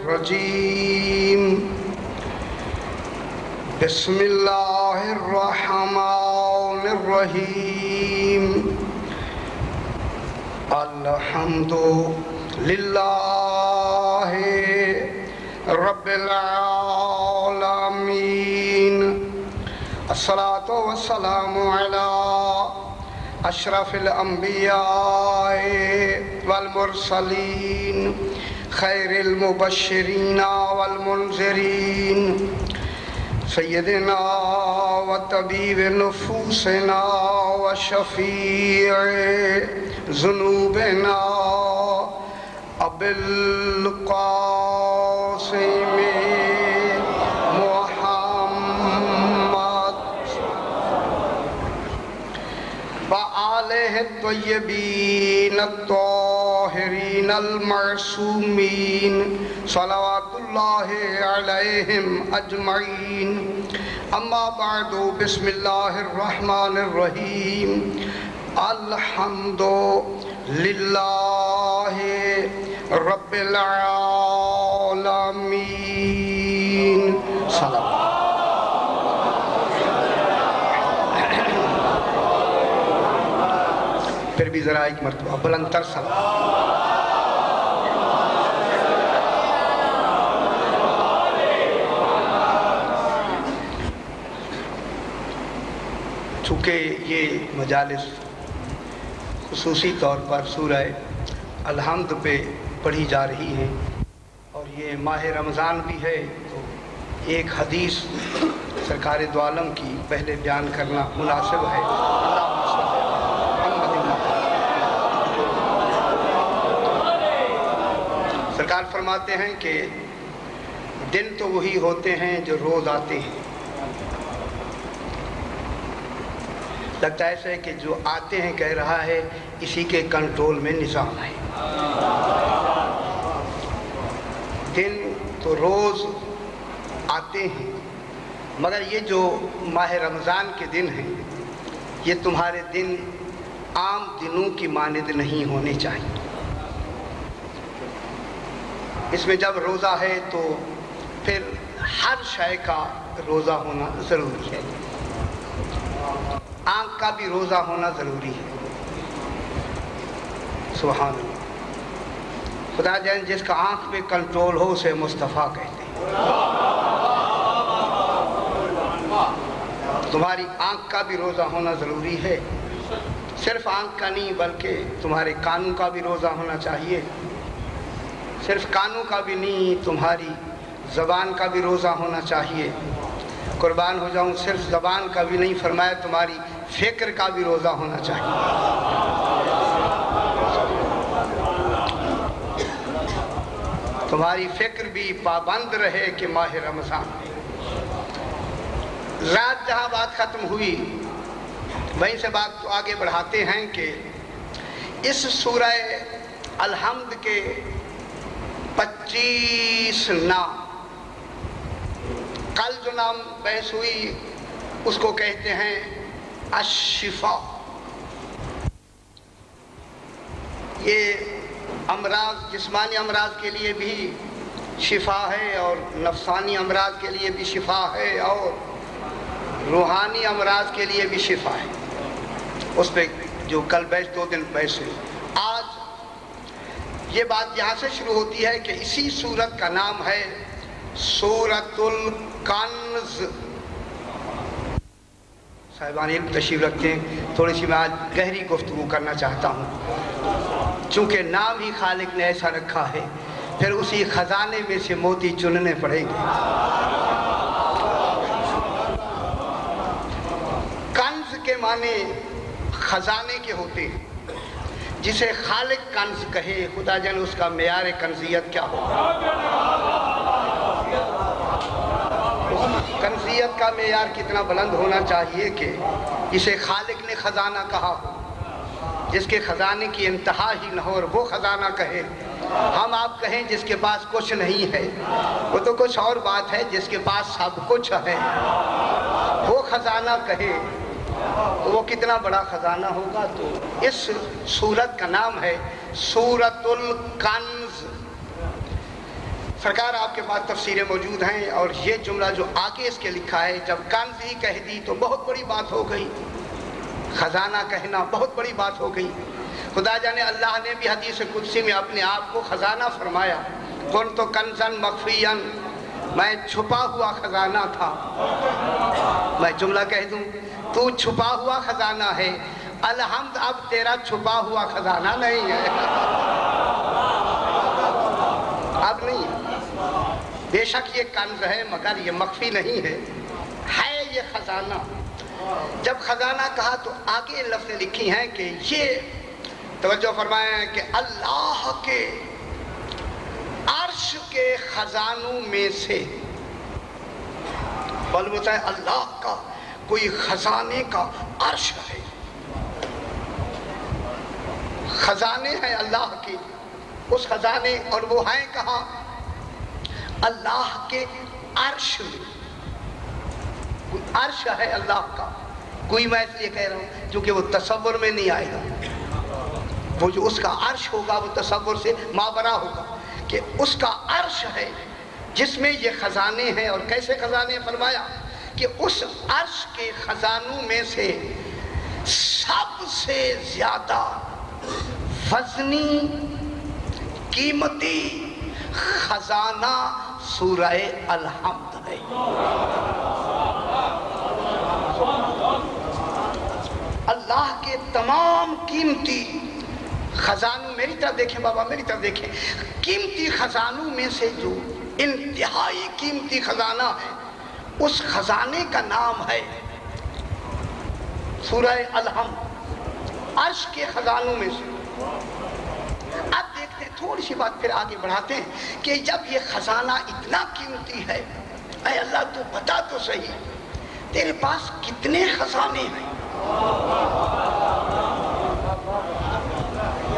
الرجیم بسم اللہ الرحمن الرحیم الحمد للہ رب العالمین الصلاۃ والسلام علی اشرف الانبیاء والمرسلین خیر المبشرین والمنذرین سیدنا و طبیب نفوسنا و شفیع ذنوبنا ابی القاسم وآلہ الطیبین الطاہرین المعصومین صلوات اللہ علیہم اجمعین اما بعد بسم اللہ الرحمن الرحیم الحمد للہ رب العالمین صلوات پھر بھی ذرا ایک مرتبہ بلند تر صلوات چونکہ یہ مجالس خصوصی طور پر سورہ الحمد پہ پڑھی جا رہی ہیں اور یہ ماہ رمضان بھی ہے تو ایک حدیث سرکار دو عالم کی پہلے بیان کرنا مناسب ہے سرکار فرماتے ہیں کہ دن تو وہی ہوتے ہیں جو روز آتے ہیں، لگتا ہے ایسا ہے کہ جو آتے ہیں کہہ رہا ہے اسی کے کنٹرول میں نظام ہے۔ دن تو روز آتے ہیں مگر یہ جو ماہ رمضان کے دن ہیں یہ تمہارے دن عام دنوں کی مانند نہیں ہونے چاہیے۔ اس میں جب روزہ ہے تو پھر ہر شے کا روزہ ہونا ضروری ہے، آنکھ کا بھی روزہ ہونا ضروری ہے۔ سبحان اللہ، خدا جان جس کا آنکھ پہ کنٹرول ہو اسے مصطفیٰ کہتے ہیں۔ تمہاری آنکھ کا بھی روزہ ہونا ضروری ہے، صرف آنکھ کا نہیں بلکہ تمہارے کانوں کا بھی روزہ ہونا چاہیے، صرف کانوں کا بھی نہیں تمہاری زبان کا بھی روزہ ہونا چاہیے۔ قربان ہو جاؤں، صرف زبان کا بھی نہیں، فرمایا تمہاری فکر کا بھی روزہ ہونا چاہیے۔ تمہاری فکر بھی پابند رہے کہ ماہ رمضان ہے۔ رات جہاں بات ختم ہوئی وہیں سے بات تو آگے بڑھاتے ہیں کہ اس سورہ الحمد کے 25 نام، کل جو نام بحث ہوئی اس کو کہتے ہیں الشفاء۔ یہ امراض، جسمانی امراض کے لیے بھی شفا ہے اور نفسانی امراض کے لیے بھی شفا ہے اور روحانی امراض کے لیے بھی شفا ہے۔ اس پہ جو کل بحث 2 دن بحث ہوئی، آج یہ بات یہاں سے شروع ہوتی ہے کہ اسی سورت کا نام ہے سورۃ الکنز۔ صاحبان علم تشریف رکھتے ہیں، تھوڑی سی میں آج گہری گفتگو کرنا چاہتا ہوں، چونکہ نام ہی خالق نے ایسا رکھا ہے، پھر اسی خزانے میں سے موتی چننے پڑیں گے۔ کنز کے معنی خزانے کے ہوتے ہیں، جسے خالق کنز کہے، خدا جان اس کا معیار کنزیت کیا ہوگا؟ کنزیت کا معیار کتنا بلند ہونا چاہیے کہ جسے خالق نے خزانہ کہا ہو، جس کے خزانے کی انتہا ہی نہ ہو اور وہ خزانہ کہے۔ ہم آپ کہیں جس کے پاس کچھ نہیں ہے وہ تو کچھ اور بات ہے، جس کے پاس سب کچھ ہے وہ خزانہ کہے وہ کتنا بڑا خزانہ ہوگا۔ تو اس سورت کا نام ہے سورۃ الکنز۔ سرکار آپ کے پاس تفسیریں موجود ہیں، اور یہ جملہ جو آگے اس کے لکھا ہے، جب کنز ہی کہہ دی تو بہت بڑی بات ہو گئی، خزانہ کہنا بہت بڑی بات ہو گئی۔ خدا جانے اللہ نے بھی حدیث قدسی میں اپنے آپ کو خزانہ فرمایا، کن تو کنزن مخفین، میں چھپا ہوا خزانہ تھا۔ میں جملہ کہہ دوں، تو چھپا ہوا خزانہ ہے، الحمد اب تیرا چھپا ہوا خزانہ نہیں ہے، اب نہیں ہے۔ بے شک یہ کنز ہے مگر یہ مخفی نہیں ہے، ہے یہ خزانہ۔ جب خزانہ کہا تو آگے لفظ لکھی ہیں کہ یہ توجہ فرمائیں کہ اللہ کے عرش کے خزانوں میں سے، معلوم ہے اللہ کا کوئی خزانے کا عرش ہے، خزانے ہیں اللہ کے، اس خزانے، اور وہ ہیں کہاں؟ اللہ کے عرش میں۔ کوئی عرش ہے اللہ کا، کوئی میں اس لیے کہہ رہا ہوں کیونکہ وہ تصور میں نہیں آئے گا، وہ جو اس کا عرش ہوگا وہ تصور سے مابرا ہوگا، کہ اس کا عرش ہے جس میں یہ خزانے ہیں۔ اور کیسے خزانے؟ فرمایا کہ اس عرش کے خزانوں میں سے سب سے زیادہ وزنی قیمتی خزانہ سورہ الحمد ہے۔ اللہ کے تمام قیمتی خزانوں، میری طرف دیکھیں بابا، میری طرف دیکھیں، قیمتی خزانوں میں سے جو انتہائی قیمتی خزانہ ہے، اس خزانے کا نام ہے سورہ الحمد، عرش کے خزانوں میں سے۔ اب دیکھتے ہیں، تھوڑی سی بات پھر آگے بڑھاتے ہیں کہ جب یہ خزانہ اتنا قیمتی ہے، اے اللہ تو بتا تو صحیح تیرے پاس کتنے خزانے ہیں،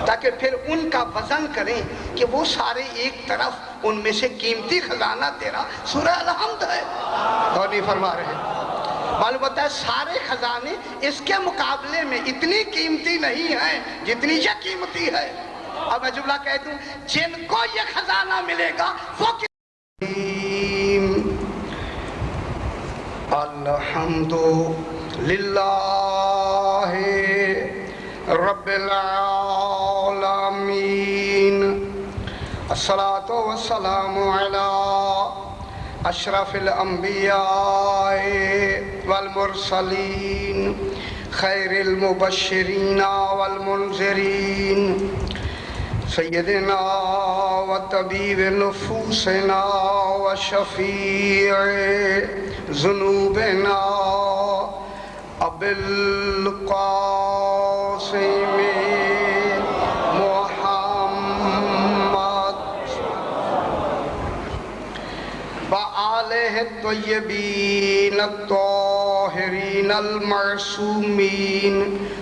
تاکہ پھر ان کا وزن کریں کہ وہ سارے ایک طرف، ان میں سے قیمتی خزانہ تیرا سورہ الحمد ہے۔ اور نہیں فرما رہے، معلوم ہوتا ہے سارے خزانے اس کے مقابلے میں اتنی قیمتی نہیں ہیں جتنی یہ قیمتی ہے۔ اب میں جملہ کہہ دوں، جن کو یہ خزانہ ملے گا وہ الحمد للہ رب العالمین، الصلاۃ والسلام علی اشرف الانبیاء والمرسلین، خیر المبشرین والمنذرین، سیدنا و طبیب نفوسنا و شفیع ذنوبنا ابو القاسم وآلہ الطیبین الطاہرین المعصومین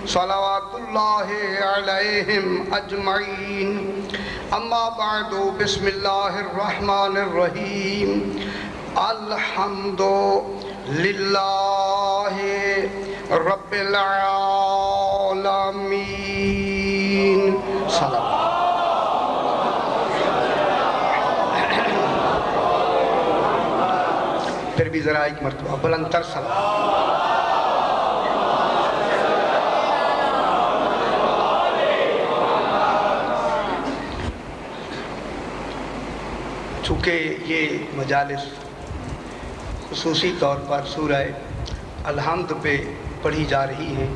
صلوات اللہ علیہم اجمعین۔ اما بعد، بسم اللہ الرحمن الرحیم، الحمد للہ رب العالمین، صلوات۔ پھر بھی ذرا ایک مرتبہ بلند تر صلوات۔ چونکہ یہ مجالس خصوصی طور پر سورہ الحمد پہ پڑھی جا رہی ہیں،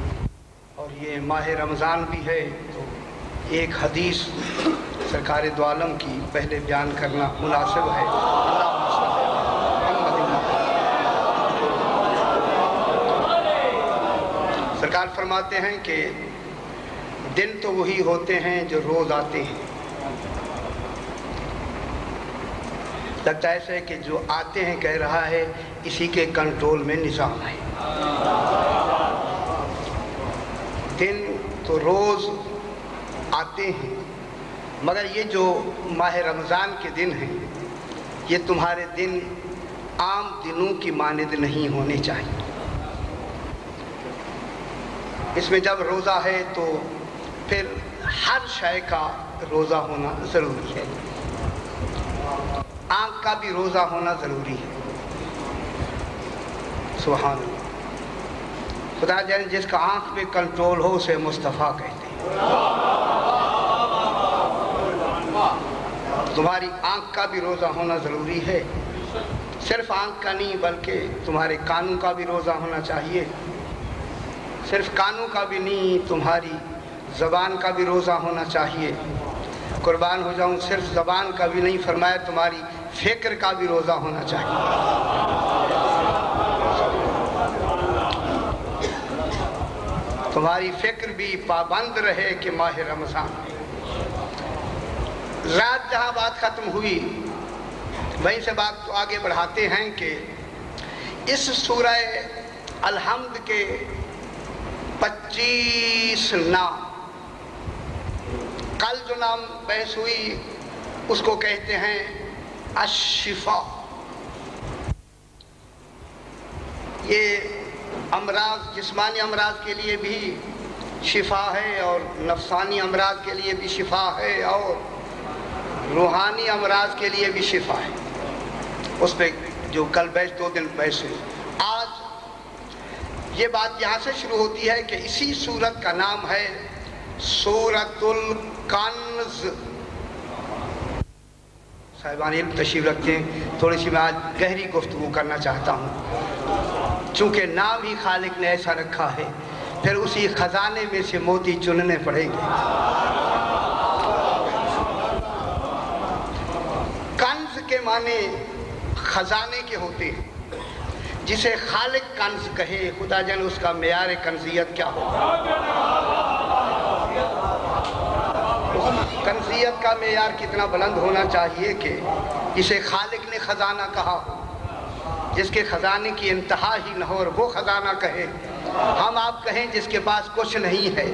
اور یہ ماہ رمضان بھی ہے، تو ایک حدیث سرکار دو عالم کی پہلے بیان کرنا مناسب ہے۔ سرکار فرماتے ہیں کہ دن تو وہی ہوتے ہیں جو روز آتے ہیں، لگتا ہے ایسے کہ جو آتے ہیں کہہ رہا ہے اسی کے کنٹرول میں نظام ہے۔ دن تو روز آتے ہیں، مگر یہ جو ماہ رمضان کے دن ہیں، یہ تمہارے دن عام دنوں کی مانند نہیں ہونے چاہیے۔ اس میں جب روزہ ہے تو پھر ہر شے کا روزہ ہونا ضروری ہے۔ آنکھ کا بھی روزہ ہونا ضروری ہے۔ سبحان اللہ۔ خدا جانے جس کا آنکھ پہ کنٹرول ہو اسے مصطفیٰ کہتے ہیں۔ تمہاری آنکھ کا بھی روزہ ہونا ضروری ہے، صرف آنکھ کا نہیں بلکہ تمہارے کانوں کا بھی روزہ ہونا چاہیے، صرف کانوں کا بھی نہیں تمہاری زبان کا بھی روزہ ہونا چاہیے۔ قربان ہو جاؤں، صرف زبان کا بھی نہیں، فرمایا تمہاری فکر کا بھی روزہ ہونا چاہیے۔ تمہاری فکر بھی پابند رہے کہ ماہ رمضان ہے۔ رات جہاں بات ختم ہوئی وہیں سے بات تو آگے بڑھاتے ہیں کہ اس سورہ الحمد کے 25 نام، کل جو نام بحث ہوئی اس کو کہتے ہیں الشفاء۔ یہ امراض، جسمانی امراض کے لیے بھی شفا ہے اور نفسانی امراض کے لیے بھی شفا ہے اور روحانی امراض کے لیے بھی شفا ہے۔ اس پہ جو کل بحث 2 دن بحث ہوئی، آج یہ بات یہاں سے شروع ہوتی ہے کہ اسی سورت کا نام ہے سورۃ الکنز۔ صاحبان علم تشریف رکھتے ہیں، تھوڑی سی میں آج گہری گفتگو کرنا چاہتا ہوں، چونکہ نام ہی خالق نے ایسا رکھا ہے، پھر اسی خزانے میں سے موتی چننے پڑیں گے۔ کنز کے معنی خزانے کے ہوتے ہیں، جسے خالق کنز کہے، خدا جانے اس کا معیار کنزیت کیا ہوگا۔ کنزیت کا معیار کتنا بلند ہونا چاہیے کہ جسے خالق نے خزانہ کہا ہو، جس کے خزانے کی انتہا ہی نہ ہو، اور وہ خزانہ کہے۔ ہم آپ کہیں جس کے پاس کچھ نہیں ہے،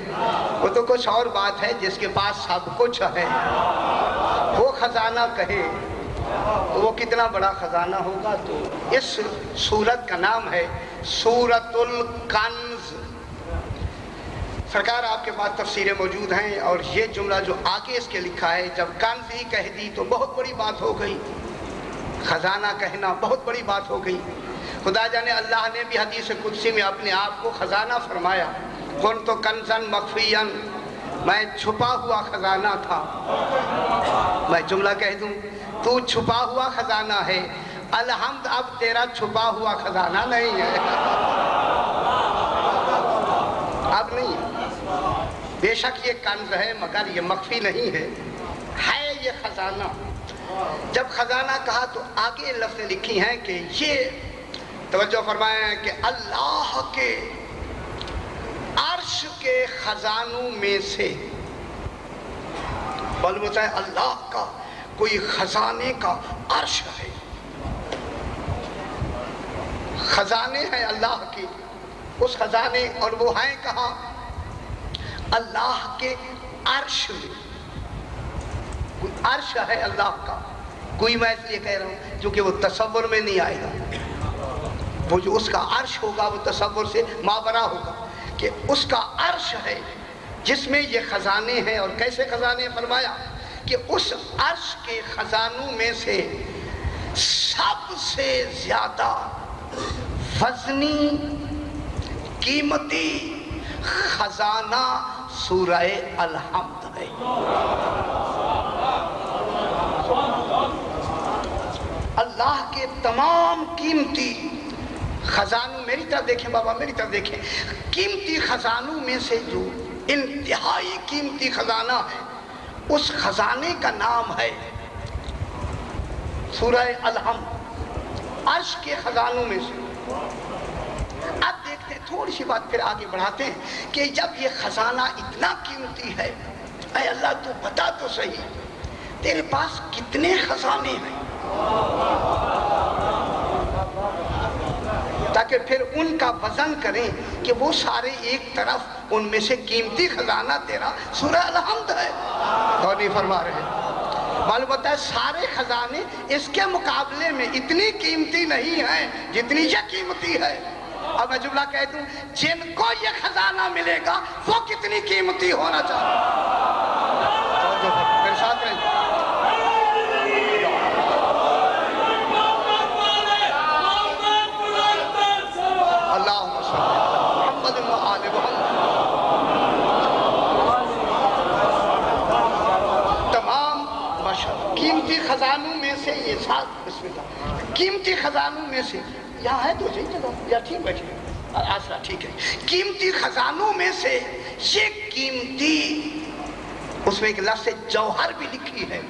وہ تو کچھ اور بات ہے، جس کے پاس سب کچھ ہے وہ خزانہ کہے تو وہ کتنا بڑا خزانہ ہوگا۔ تو اس سورت کا نام ہے سورۃ الکنز۔ سرکار آپ کے پاس تفسیریں موجود ہیں، اور یہ جملہ جو آگے اس کے لکھا ہے، جب کنز ہی کہہ دی تو بہت بڑی بات ہو گئی، خزانہ کہنا بہت بڑی بات ہو گئی۔ خدا جانے اللہ نے بھی حدیث قدسی میں اپنے آپ کو خزانہ فرمایا، کنت کنزا مخفیا، میں چھپا ہوا خزانہ تھا۔ میں جملہ کہہ دوں، تو چھپا ہوا خزانہ ہے، الحمد اب تیرا چھپا ہوا خزانہ نہیں ہے، اب نہیں ہے۔ بے شک یہ کنز ہے مگر یہ مخفی نہیں ہے، ہے یہ خزانہ۔ جب خزانہ کہا تو آگے لفظیں لکھی ہیں کہ یہ توجہ فرمائیں کہ اللہ کے عرش کے خزانوں میں سے، معلوم ہوتا ہے اللہ کا کوئی خزانے کا عرش ہے، خزانے ہیں اللہ کی، اس خزانے، اور وہ ہیں کہاں؟ اللہ کے عرش میں۔ کوئی عرش ہے اللہ کا، کوئی میں اس لیے کہہ رہا ہوں کیونکہ وہ تصور میں نہیں آئے گا، وہ جو اس کا عرش ہوگا وہ تصور سے مابرا ہوگا، کہ اس کا عرش ہے جس میں یہ خزانے ہیں۔ اور کیسے خزانے؟ فرمایا کہ اس عرش کے خزانوں میں سے سب سے زیادہ وزنی قیمتی خزانہ سورہ الحمد ہے۔ اللہ کے تمام قیمتی خزانوں، میری طرف دیکھیں بابا، میری طرف دیکھیں، قیمتی خزانوں میں سے جو انتہائی قیمتی خزانہ ہے، اس خزانے کا نام ہے سورہ الحمد، عرش کے خزانوں میں سے۔ اب دیکھتے ہیں، تھوڑی سی بات پھر آگے بڑھاتے ہیں کہ جب یہ خزانہ اتنا قیمتی ہے، اے اللہ تو بتا تو صحیح تیرے پاس کتنے خزانے ہیں، تاکہ پھر ان کا وزن کریں کہ وہ سارے ایک طرف، ان میں سے قیمتی خزانہ تیرا سورہ الحمد ہے۔ اور نہیں فرما رہے، معلوم ہوتا ہے سارے خزانے اس کے مقابلے میں اتنی قیمتی نہیں ہیں جتنی یہ قیمتی ہے۔ اب میں جملہ کہہ دوں، جن کو یہ خزانہ ملے گا وہ کتنی قیمتی ہونا چاہیے۔ میرے ساتھ رہیں، خزانوں میں سے یہ ساتھ بسم اللہ قیمتی خزانوں میں سے یہاں ہے تو صحیح جگہ یا ٹھیک بیٹھے آسرا ٹھیک ہے قیمتی خزانوں میں سے یہ قیمتی اس میں ایک لفظ جوہر بھی لکھی ہے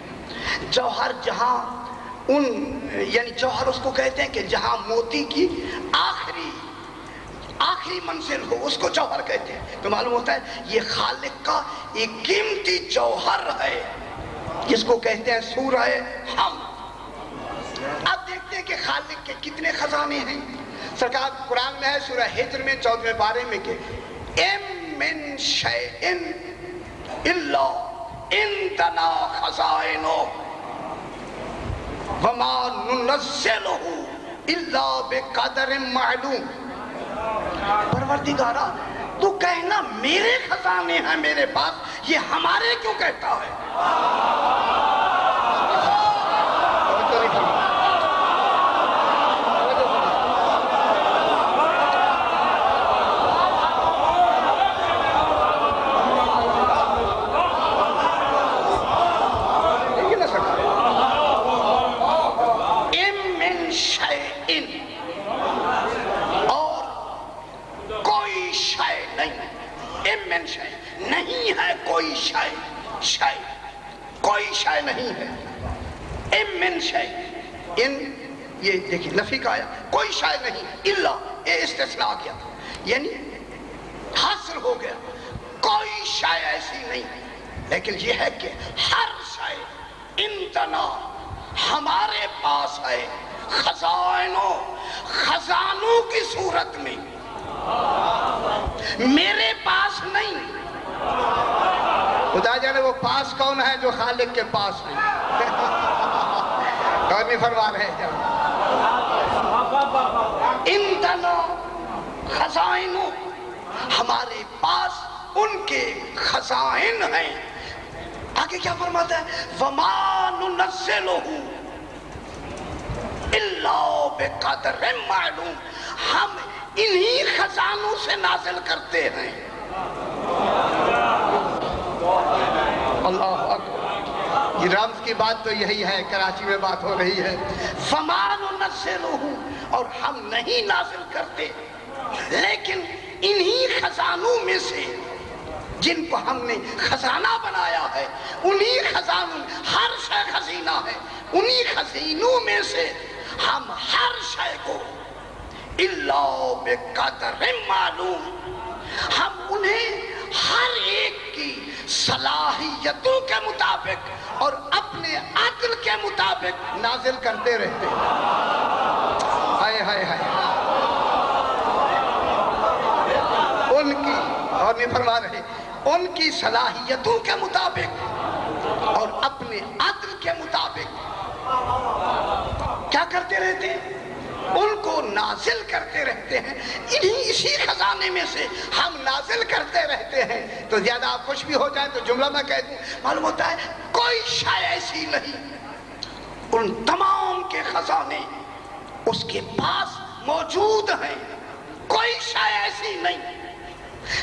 جوہر جہاں یعنی جوہر اس کو کہتے ہیں کہ جہاں موتی کی آخری منزل ہو اس کو جوہر کہتے ہیں تو معلوم ہوتا ہے یہ خالق کا ایک قیمتی جوہر ہے جس کو کہتے ہیں سورہ حمد اب دیکھتے ہیں کہ خالق کے کتنے خزانے ہیں سرکار قرآن میں ہے سورہ ہجر میں 14ویں پارے میں کہ ایم من شیئن الا عندنا خزائنہ وما ننزلہ الا بقدر معلوم پروردگارہ تو کہنا میرے خزانے ہیں میرے پاس یہ ہمارے کیوں کہتا ہے نہیں ہے کوئی شے کوئی شے نہیں ہے ام من شے ان یہ دیکھیں نفی کا آیا کوئی شے نہیں الا یہ استثناء کیا تھا یعنی حصر ہو گیا کوئی شے ایسی نہیں لیکن یہ ہے کہ ہر شے عندنا ہمارے پاس ہے خزانوں کی صورت میں میرے پاس نہیں خدا جانے وہ پاس کون ہے جو خالق کے پاس نہیں کون نہیں فرما رہے جب عندنا خزائن ہمارے پاس ان کے خزائن ہیں آگے کیا فرماتا ہے وما ننزلہ الا بقدر معلوم ہم انہی خزانوں سے نازل کرتے ہیں اللہ اکبر یہ رمز کی بات تو یہی ہے کراچی میں بات ہو رہی ہے فما ننزلہ اور ہم نہیں نازل کرتے لیکن انہی خزانوں میں سے جن کو ہم نے خزانہ بنایا ہے انہی خزانوں ہر شے خزینہ ہے انہی خزینوں میں سے ہم ہر شے کو الا بقدر معلوم ہم انہیں ہر ایک کی صلاحیتوں کے مطابق اور اپنے عدل کے مطابق نازل کرتے رہتے ہیں ہائے ہائے ہائے ان کی اور نہیں فرما رہے ان کی صلاحیتوں کے مطابق اور اپنے عدل کے مطابق کیا کرتے رہتے ہیں ان کو نازل کرتے رہتے ہیں اسی خزانے میں سے ہم نازل کرتے رہتے ہیں تو زیادہ آپ خوش بھی ہو جائیں تو جملہ میں کہہ دوں معلوم ہوتا ہے کوئی شے ایسی نہیں ان تمام کے خزانے اس کے پاس موجود ہیں کوئی شے ایسی نہیں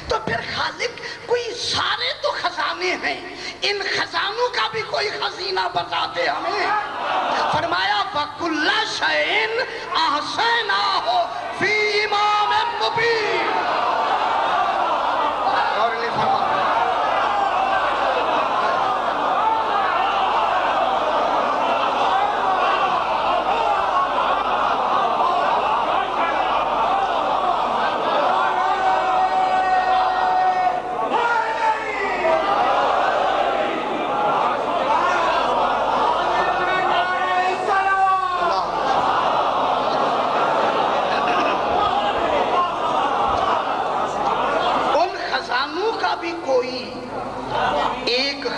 تو پھر خالق کوئی سارے تو خزانے ہیں ان خزانوں کا بھی کوئی خزینہ بتا دے ہمیں فرمایا وَكُلَّ شَيْءٍ أَحْصَيْنَاهُ فِي إِمَامٍ مُبِينٍ اور انہیں فرمایا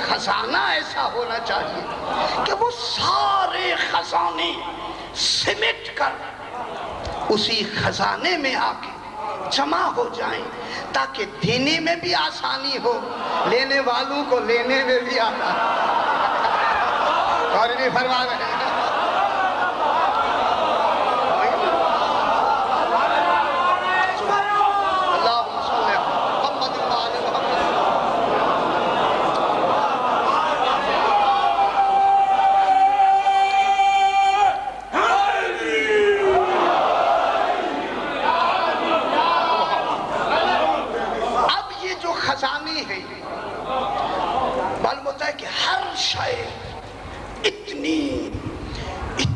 خزانہ ایسا ہونا چاہیے کہ وہ سارے خزانے سمٹ کر اسی خزانے میں آ کے جمع ہو جائیں تاکہ دینے میں بھی آسانی ہو لینے والوں کو لینے میں بھی آسانی اور نہیں فرما رہے ہیں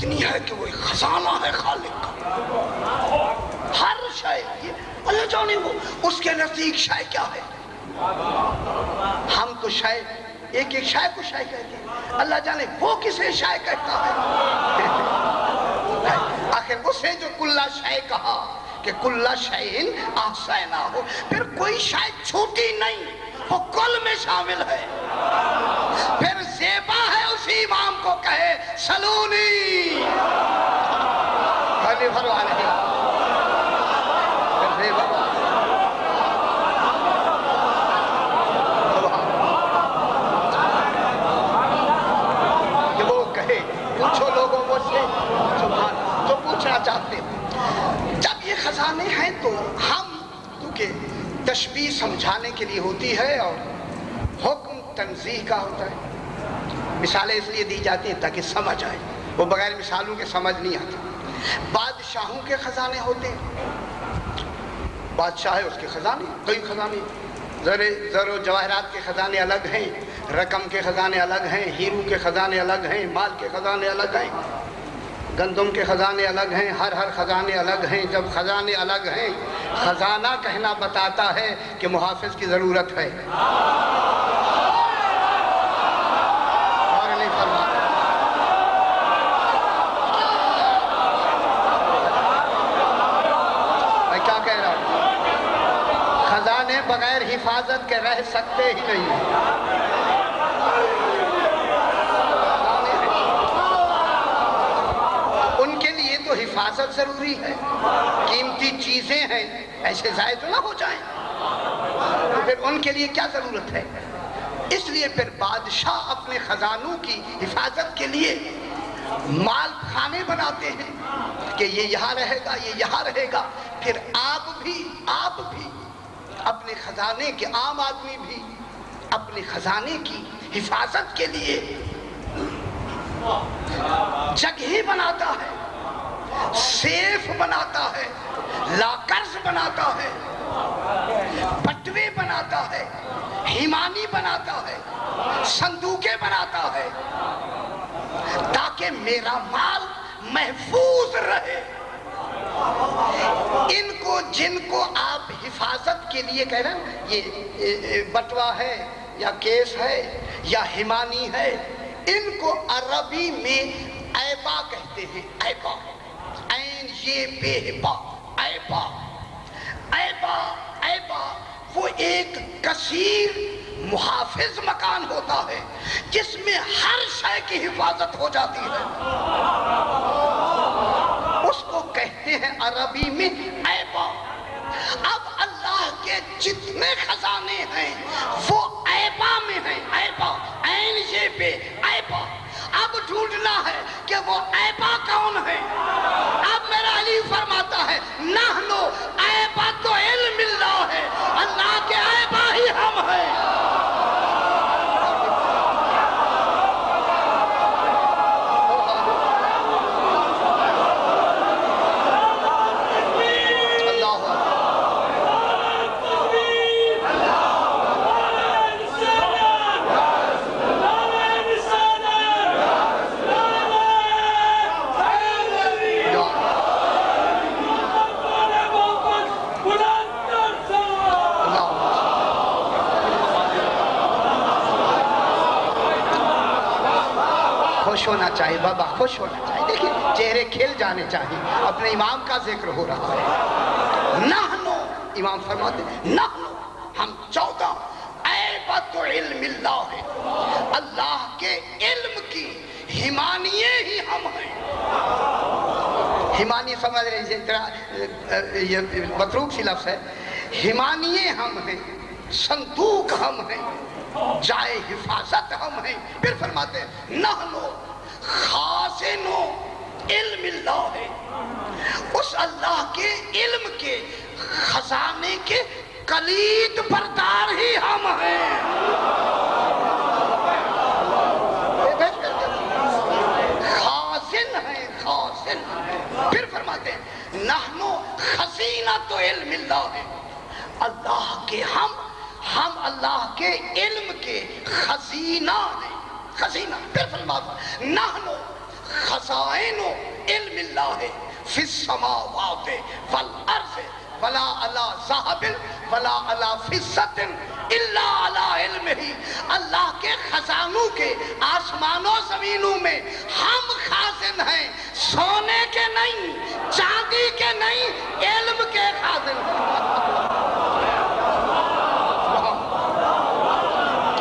اتنی ہے کہ وہ ایک خزانہ ہے خالق کا. ہر شے اللہ جانے وہ اس کے نزدیک شے کیا ہے. ہم تو شے ایک ایک شے کو شے کہتے ہیں, اللہ جانے وہ کسے شے کہتا ہے. آخر اسے جو کلّا شے کہا کہ کلّا شیء احصیناہ, پھر کوئی شے چھوٹی نہیں, وہ کل میں شامل ہے. پھر زیبا ہے اسی امام کو کہے سلونی خلیفہ علیہ کہ وہ کہے پوچھو لوگوں مجھ سے جو پوچھنا چاہتے ہیں. جب یہ خزانے ہیں تو ہم کیونکہ تشبیہ سمجھانے کے لیے ہوتی ہے اور حکم تنزیہ کا ہوتا ہے. مثالیں اس لیے دی جاتی ہیں تاکہ سمجھ آئے, وہ بغیر مثالوں کے سمجھ نہیں آتا. بادشاہوں کے خزانے ہوتے ہیں, بادشاہ ہے اس کے خزانے, کئی خزانے, زر و جواہرات کے خزانے الگ ہیں, رقم کے خزانے الگ ہیں, ہیرو کے خزانے الگ ہیں, مال کے خزانے الگ ہیں, گندم کے خزانے الگ ہیں, ہر خزانے الگ ہیں. جب خزانے الگ ہیں, خزانہ کہنا بتاتا ہے کہ محافظ کی ضرورت ہے. اور نہیں فرما میں کیا کہہ رہا ہوں, خزانے بغیر حفاظت کے رہ سکتے ہی نہیں. ان کے لیے تو حفاظت ضروری ہے, قیمتی چیزیں ہیں, ایسے ضائع تو نہ ہو جائیں. تو پھر ان کے لیے کیا ضرورت ہے. اس لیے پھر بادشاہ اپنے خزانوں کی حفاظت کے لیے مال خانے بناتے ہیں کہ یہ یہاں رہے گا, یہ یہاں رہے گا. پھر آپ بھی اپنے خزانے کے, عام آدمی بھی اپنے خزانے کی حفاظت کے لیے جگہ بناتا ہے, سیف بناتا ہے, لاکرز بناتا ہے, بٹوے بناتا ہے, ہیمانی بناتا ہے, صندوقیں بناتا ہے, تاکہ میرا مال محفوظ رہے. ان کو جن کو آپ حفاظت کے لیے کہہ رہے ہیں, یہ بٹوا ہے یا کیس ہے یا ہیمانی ہے, ان کو عربی میں ایبا کہتے ہیں. ایبا, عین یہ بے با, ایبا. ایبا وہ ایک کثیر محافظ مکان ہوتا ہے جس میں ہر شے کی حفاظت ہو جاتی ہے. اس کو کہتے ہیں عربی میں ایبا. اب اللہ کے جتنے خزانے ہیں وہ ایبا میں ہیں. ایبا, عین یہ بے, ایبا. اب ڈھونڈنا ہے کہ وہ ایبا کون ہے. اب میرا علی فرماتا ہے نحنو ایبا تو علم اللہ ہے, اللہ کے ایبا ہی ہم ہیں. خوش ہونا چاہیے بابا, خوش ہونا چاہیے. دیکھیں چہرے کھل جانے چاہیے. اپنے امام کا ذکر ہو رہا ہے. نحنو, امام فرماتے ہیں نحنو, ہم 14 ایبت علم اللہ ہے, اللہ کے علم کی حمانیے ہی ہم ہیں. حمانی سمجھ رہے, یہ متروک سی لفظ ہے. حمانیے ہم ہیں, صندوق ہم ہیں, جائے حفاظت ہم ہیں. پھر فرماتے ہیں نحنو خازنو علم اللہ ہے, اس اللہ کے علم کے خزانے کے کلید بردار ہی ہم ہیں. خازن ہیں, خازن. پھر فرماتے ہیں نحنو خزینۃ علم اللہ ہے, اللہ کے ہم اللہ کے علم کے خزینہ ہیں. خزینہ. پھر فرماتا نحنو خزائن علم اللہ فی السماوات والارض ولا علی ذہب ولا علی فضة الا علی علمہ. اللہ کے خزانوں کے آسمانوں زمینوں میں ہم خازن ہیں، سونے کے نہیں، چاندی کے نہیں، علم کے خازن ہیں.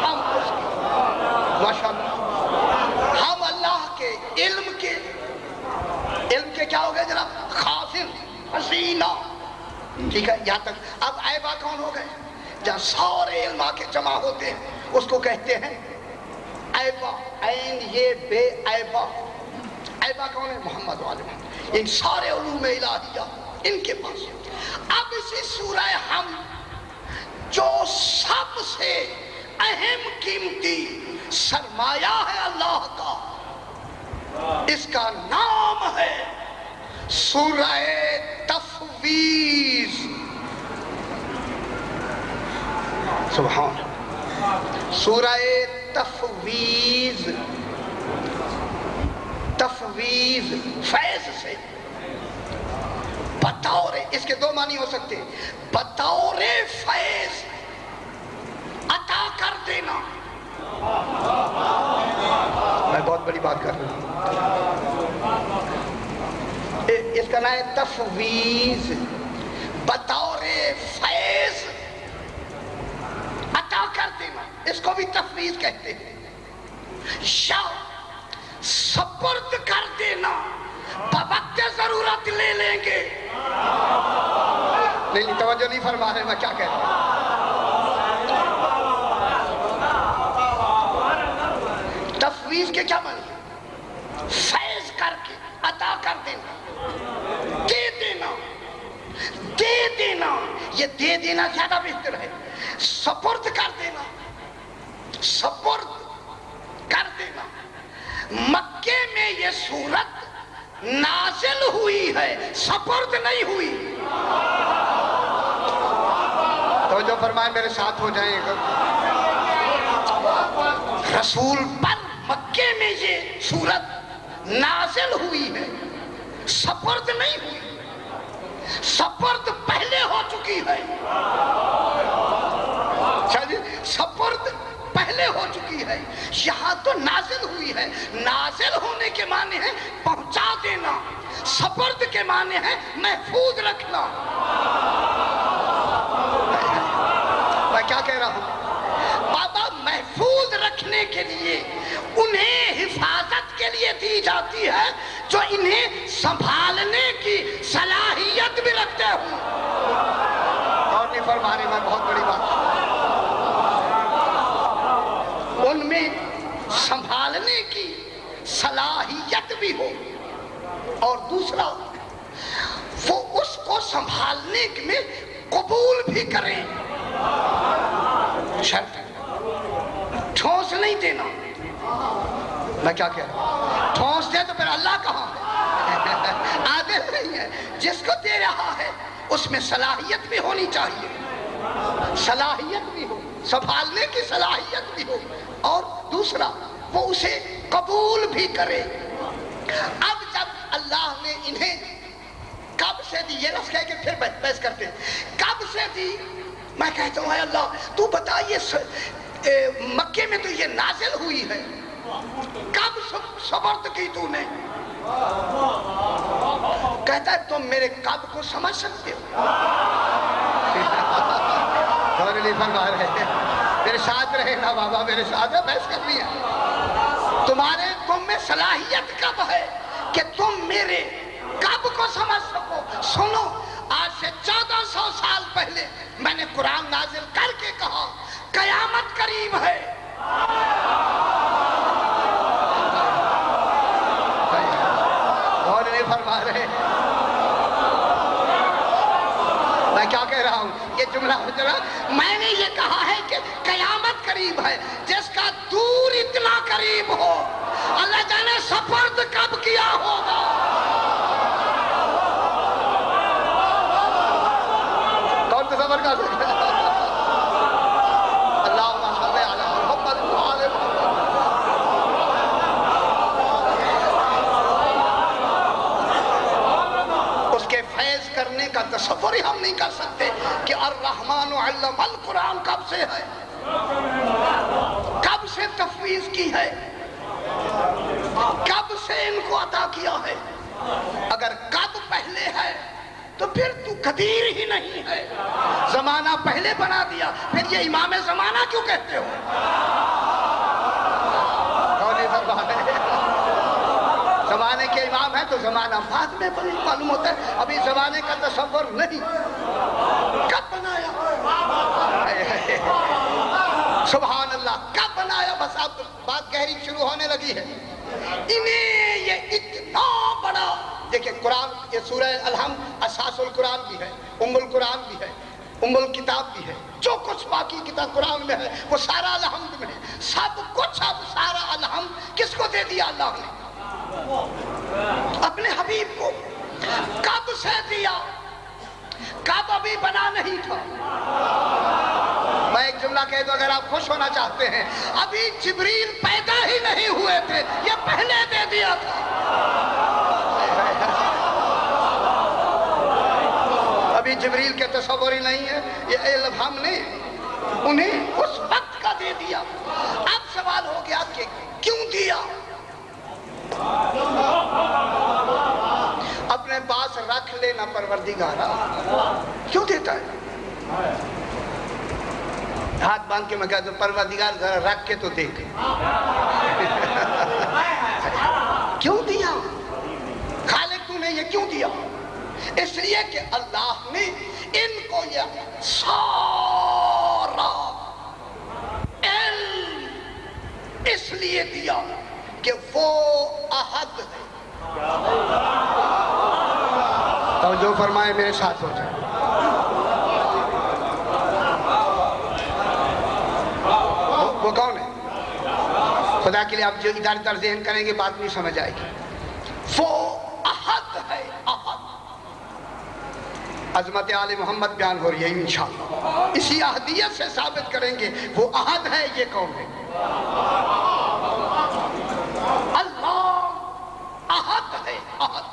ہم اس کے ماشاءاللہ ہم اللہ کے علم کے کیا ہو گئے جناب؟ خازن، خزینہ. ٹھیک ہے، یہاں تک. اب عیبہ کون ہو گئے؟ جہاں سارے علم آ کے جمع ہوتے ہیں اس کو کہتے ہیں عیبہ. عین یہ بے عیبہ. عیبہ کون ہے؟ محمد والے محمد. ان سارے علوم الہیہ ان کے پاس. اب اسی سورہ ہم جو سب سے اہم قیمتی سرمایہ ہے اللہ کا، اس کا نام ہے سورہ تفویض. سبحان سورہ تفویض. تفویض فیض سے بطور، اس کے دو معنی ہو سکتے ہیں، بطور فیض عطا کر دینا. میں بہت بڑی بات کر رہا ہوں. اس کا نام ہے تفویض. بطور فیض عطا کر دینا، اس کو بھی تفویض کہتے ہیں. یا سپرد کر دینا، بوقت ضرورت لے لیں گے. نہیں توجہ نہیں فرما رہے میں کیا کہہ رہا ہوں. تفویض کے کیا معنی؟ فیض کر کے عطا کر دینا، دے دینا. دے دینا، یہ دے دینا زیادہ بہتر ہے. سپرد کر دینا، سپرد کر دینا. مکے میں یہ سورت نازل ہوئی ہے، سپرد نہیں ہوئی. تو جو فرمائے میرے ساتھ ہو جائیں گا. رسول پر مکے میں یہ سورت نازل ہوئی ہے، سپرد نہیں ہوئی. سپرد پہلے ہو چکی ہے. سپرد پہلے ہو چکی ہے. یہاں تو نازل ہوئی ہے. نازل ہونے کے معنی ہے پہنچا دینا، سپرد کے معنی ہے محفوظ رکھنا. میں کیا کہہ رہا ہوں؟ بابا محفوظ رکھنے کے لیے انہیں حفاظت کے لیے دی جاتی ہے جو انہیں سنبھالنے کی صلاحیت بھی رکھتے ہوں. اور نہیں فرمانے میں بہت بڑی بات، ان میں سنبھالنے کی صلاحیت بھی ہو، اور دوسرا وہ اس کو سنبھالنے میں قبول بھی کریں. شرط ٹھونس نہیں دینا. میں کیا کہہ رہا ہوں؟ ٹھونس دے تو پھر اللہ کہاں ہے؟ عادل نہیں ہے. جس کو دے رہا ہے اس میں صلاحیت بھی ہونی چاہیے، صلاحیت بھی ہو، سنبھالنے کی صلاحیت بھی ہو، اور دوسرا وہ اسے قبول بھی کرے. اب جب اللہ نے انہیں کب سے دی، یہ لفظ کہہ کے پھر بحث کرتے ہیں، کب سے دی؟ میں کہتا ہوں اے اللہ تو بتا، یہ مکے میں تو یہ نازل ہوئی ہے، کب صبر کی تو نے؟ کہتا ہے تم میرے کب کو سمجھ سکتے ہو؟ میرے ساتھ رہے نا بابا، میرے ساتھ بحث کرنی ہے. تم میں صلاحیت کب ہے کہ تم میرے کب کو سمجھ سکو؟ سنو، آج سے 1400 سال پہلے میں نے قرآن نازل کر کے کہا قیامت قریب ہے. اور نہیں فرما رہے. میں کیا کہہ رہا ہوں؟ یہ جملہ میں نے یہ کہا ہے کہ قیامت قریب ہے. جس کا دور اتنا قریب ہو، اللہ جانے سپرد کب کیا ہوگا. کون تصور کر سکتا ہے؟ اللہم صلی علی محمد وعلی محمد. کرنے کا تصور ہی ہم نہیں کر سکتے کہ الرحمن علم القرآن کب سے ہے، کب سے تفویض کی ہے، کب سے ان کو عطا کیا ہے۔ اگر کب پہلے ہے تو پھر تو قدیر ہی نہیں ہے، زمانہ پہلے بنا دیا، پھر یہ امام زمانہ کیوں کہتے ہو؟ زمانے کے امام ہیں تو زمانہ بعد میں معلوم ہوتا ہے، ابھی زمانے کا تصور نہیں، کب بنایا؟ سبحان اللہ، کب بنایا؟ بس اب بات گہری شروع ہونے لگی ہے۔ انہیں یہ اتنا بڑا، دیکھیں قرآن، یہ سورہ الحمد اساس القرآن بھی ہے، ام القرآن بھی ہے، ام الکتاب بھی ہے، جو کچھ باقی کتاب قرآن میں ہے وہ سارا الحمد میں ہے، سب کچھ اب سارا الحمد کس کو دے دیا اللہ نے؟ اپنے حبیب کو۔ کب سے دیا؟ کب ابھی بنا نہیں تھا؟ میں ایک جملہ کہہ دوں اگر آپ خوش ہونا چاہتے ہیں، ابھی جبریل پیدا ہی نہیں ہوئے تھے، یہ پہلے دے دیا تھا۔ ابھی جبریل کے تصور ہی نہیں ہے، یہ علم ہم نے انہیں اس وقت کا دے دیا۔ اب سوال ہو گیا کہ کیوں دیا؟ اپنے پاس رکھ لینا پروردگارا، کیوں دیتا ہے؟ ہاتھ باندھ کے میں کہتا ہوں پروردگار ذرا رکھ کے تو دیکھ، کیوں دیا؟ خالق تو نے یہ کیوں دیا؟ اس لیے کہ اللہ نے ان کو یہ سارا علم اس لیے دیا کہ وہ احد ہے۔ توجہ فرمائے، میرے ساتھ ہو جائے۔ وہ کون ہے؟ خدا کے لیے آپ جو ادھر ادھر ذہن کریں گے بات نہیں سمجھ آئے گی۔ وہ احد ہے، احد۔ عظمت آل محمد بیان ہو رہی ہے انشاءاللہ، اسی احدیت سے ثابت کریں گے وہ احد ہے۔ یہ کون ہے؟ اللہ احد ہے، احد۔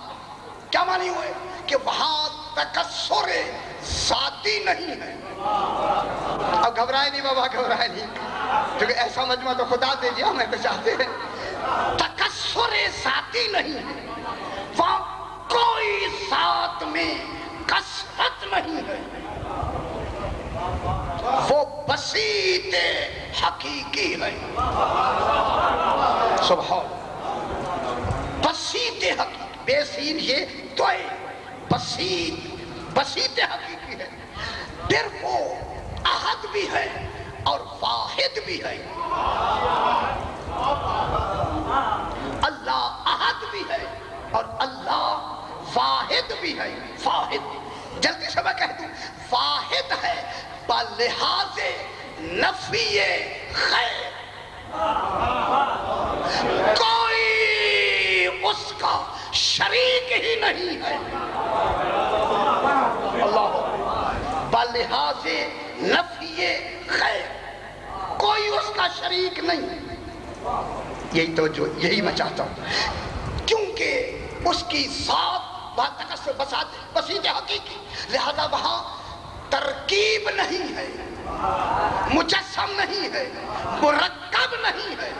کیا معنی ہوئے؟ کہ وہاں تکسر ذاتی نہیں ہے۔ اب گھبرائے نہیں بابا، گھبرائے نہیں، کیونکہ ایسا مجمع تو خدا دے دیا، ہمیں تو چاہتے ہیں۔ تکسر ذاتی نہیں ہے، وہاں کوئی ذات میں کثرت نہیں ہے، وہ بسیط حقیقی ہے۔ سبحان، بسیط حقیقی، بے سین یہ توئے، بسیط حقیقی ہے۔ پھر وہ احد بھی ہے اور واحد بھی ہے۔ اللہ احد بھی ہے اور اللہ واحد بھی ہے۔ واحد، جلدی سے میں کہہ دوں، واحد ہے بلحاظ نفی خیر، کوئی اس کا شریک ہی نہیں ہے۔ اللہ، بلحاظ نفی خیر، کوئی اس کا شریک نہیں۔ یہی تو جو یہی میں چاہتا ہوں، کیونکہ اس کی ذات بسیط حقیقی، لہذا وہاں ترکیب نہیں ہے، مجسم نہیں ہے، مرکب نہیں ہے،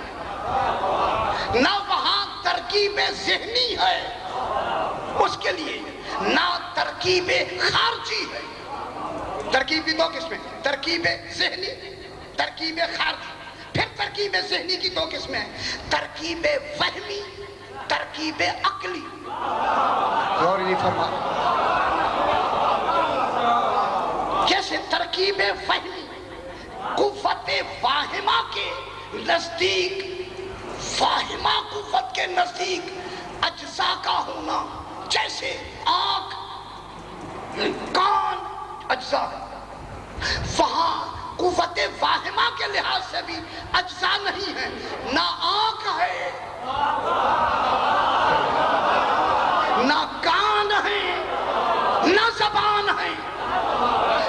نہ وہاں ترکیب ذہنی ہے اس کے لیے، نہ ترکیب خارجی ہے۔ ترکیب بھی دو قسمیں، ترکیب ذہنی، ترکیب خارجی۔ پھر ترکیب ذہنی کی دو قسمیں ہیں، ترکیب وہمی، ترکیب عقلی۔ غور نہیں فرما، جیسے ترکیب وہمی قوت واہمہ کے نزدیک، واہمہ قوت کے نزدیک اجزاء کا ہونا، جیسے آنکھ، کان اجزاء ہے، وہاں قوت واہمہ کے لحاظ سے بھی اجزاء نہیں ہے، نہ آنکھ ہے، نہ کان ہے، نہ زبان ہے،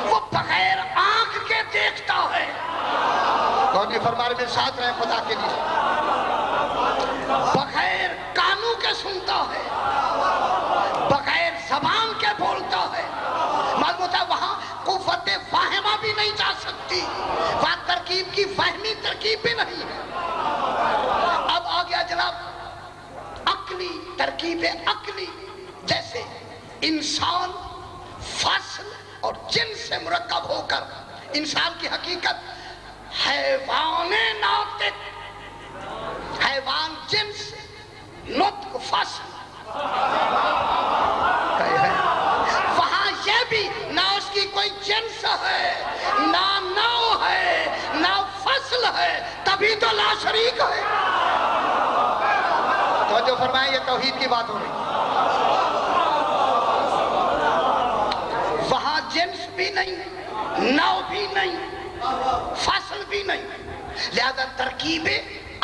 وہ بغیر آنکھ کے دیکھتا ہے۔ کون یہ فرما رہے میں ساتھ رہے خدا کے لیے؟ بغیر کانوں کے سنتا ہے، بغیر زبان کے بولتا ہے، قوت فاہمہ بھی نہیں جا سکتی، وہاں ترکیب کی فہمی ترکیب بھی نہیں ہے۔ اب آ گیا جناب عقلی ترکیب عقلی، جیسے انسان فصل اور جنس سے مرکب ہو کر انسان کی حقیقت حیوان ناطق، حیوان جنس نطق فصل، وہاں یہ بھی نہ اس کی کوئی جنس ہے، نہ نوع ہے، نہ فصل ہے، تبھی تو لا شریک ہے۔ تو جو فرمائیں یہ توحید کی بات ہو رہی، وہاں جنس بھی نہیں، نوع بھی نہیں، فصل بھی نہیں، لہذا ترکیب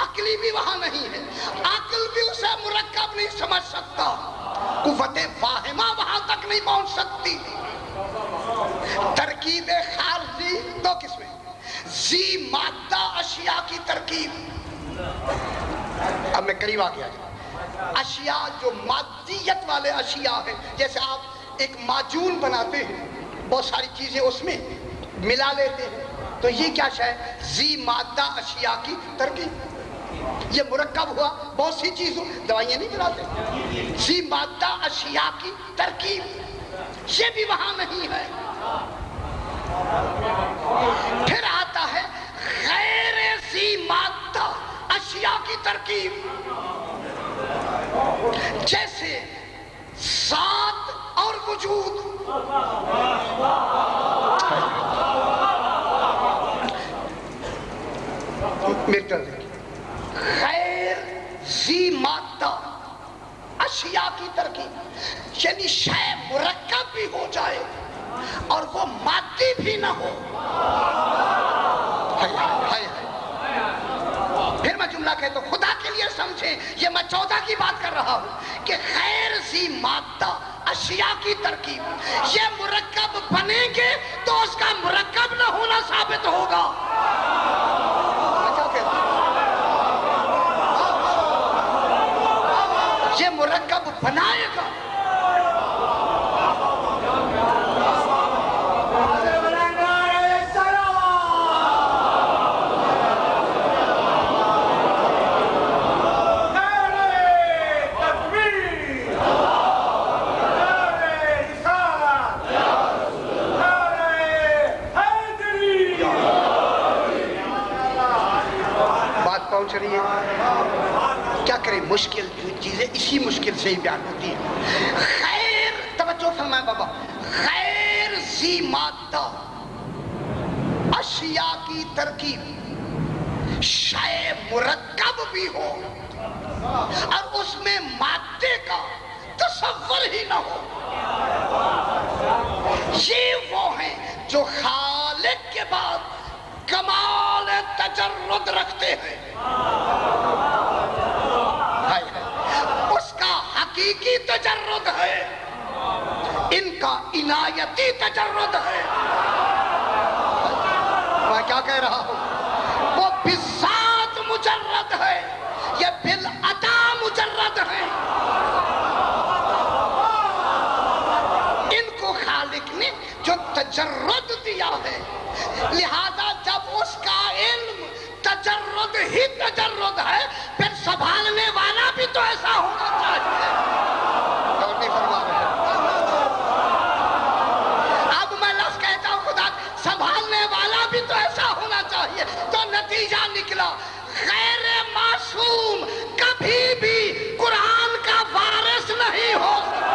عقلی بھی وہاں نہیں ہے، عقل بھی اسے مرکب نہیں سمجھ سکتا، قوت فاہمہ وہاں تک نہیں پہنچ سکتی۔ ترکیب خارجی دو قسمیں، ذی مادہ اشیاء کی ترکیب، اب میں قریب آ گیا، اشیاء جو مادیت والے اشیاء ہیں، جیسے آپ ایک معجون بناتے ہیں، بہت ساری چیزیں اس میں ملا لیتے ہیں، تو یہ کیا شے ہے؟ ذی مادہ اشیاء کی ترکیب، یہ مرکب ہوا بہت سی چیزوں، دوائیاں نہیں ملاتے، ذی مادہ اشیاء کی ترکیب، یہ بھی وہاں نہیں ہے۔ پھر آتا ہے غیر ذی مادہ اشیاء کی ترکیب، جیسے ذات اور وجود، غیر ذی مادہ اشیاء کی ترکیب، یعنی شے مرکب بھی ہو جائے اور وہ مادی بھی نہ ہو۔ پھر میں جملہ کہتا ہوں، خدا کے لیے سمجھیں، یہ میں 14 کی بات کر رہا ہوں کہ غیر ذی مادہ اشیاء کی ترکیب، یہ مرکب بنیں گے تو اس کا مرکب نہ ہونا ثابت ہوگا۔ یہ مرکب بنائے گا، بات پہنچ رہی ہے، کیا کریں، مشکل چیزیں اسی مشکل سے ہی بیان ہوتی ہیں۔ غیر، توجہ فرمائیں بابا، غیر ذی مادہ اشیاء کی ترکیب، شے مرکب بھی ہو اور اس میں مادے کا تصور ہی نہ ہو، یہ وہ ہیں جو خالق کے بعد کمال تجرد رکھتے ہیں، اس کا حقیقی تجرد ہے، ان کا عنایتی تجرد ہے۔ میں کیا کہہ رہا ہوں، وہ بذات مجرد ہے، یہ بالعطا مجرد ہے، ان کو خالق نے جو تجرد دیا ہے، لہذا جب اس کا علم تجرد ہی تجرد ہے، پھر سنبھالنے والا بھی تو ایسا ہونا چاہیے۔ اور نہیں فرما رہے، اب میں لفظ کہتا ہوں خدا، سنبھالنے والا بھی تو ایسا ہونا چاہیے، تو نتیجہ نکلا غیر معصوم کبھی بھی قرآن کا وارث نہیں ہو سکتا۔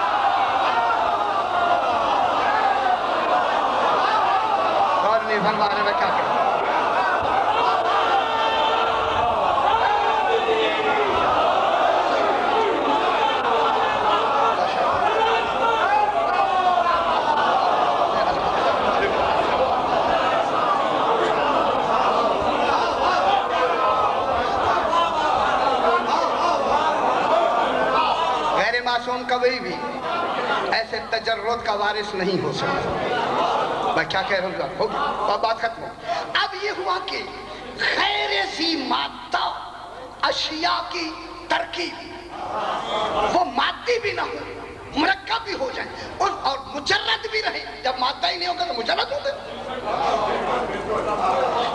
اور نہیں فرما رہے، میں کیا کہتا ہوں، کبھی بھی ایسے تجرد کا وارث نہیں ہو سکتا۔ میں کیا کہہ رہا ہوں، ہوگی بات ختم ہو۔ اب یہ ہوا کہ غیر ذی مادہ اشیاء کی ترکیب، وہ مادی بھی نہ ہو مرکب بھی ہو جائیں اور مجرد بھی رہیں. جب مادہ ہی نہیں ہوگا تو مجرد ہوں گے.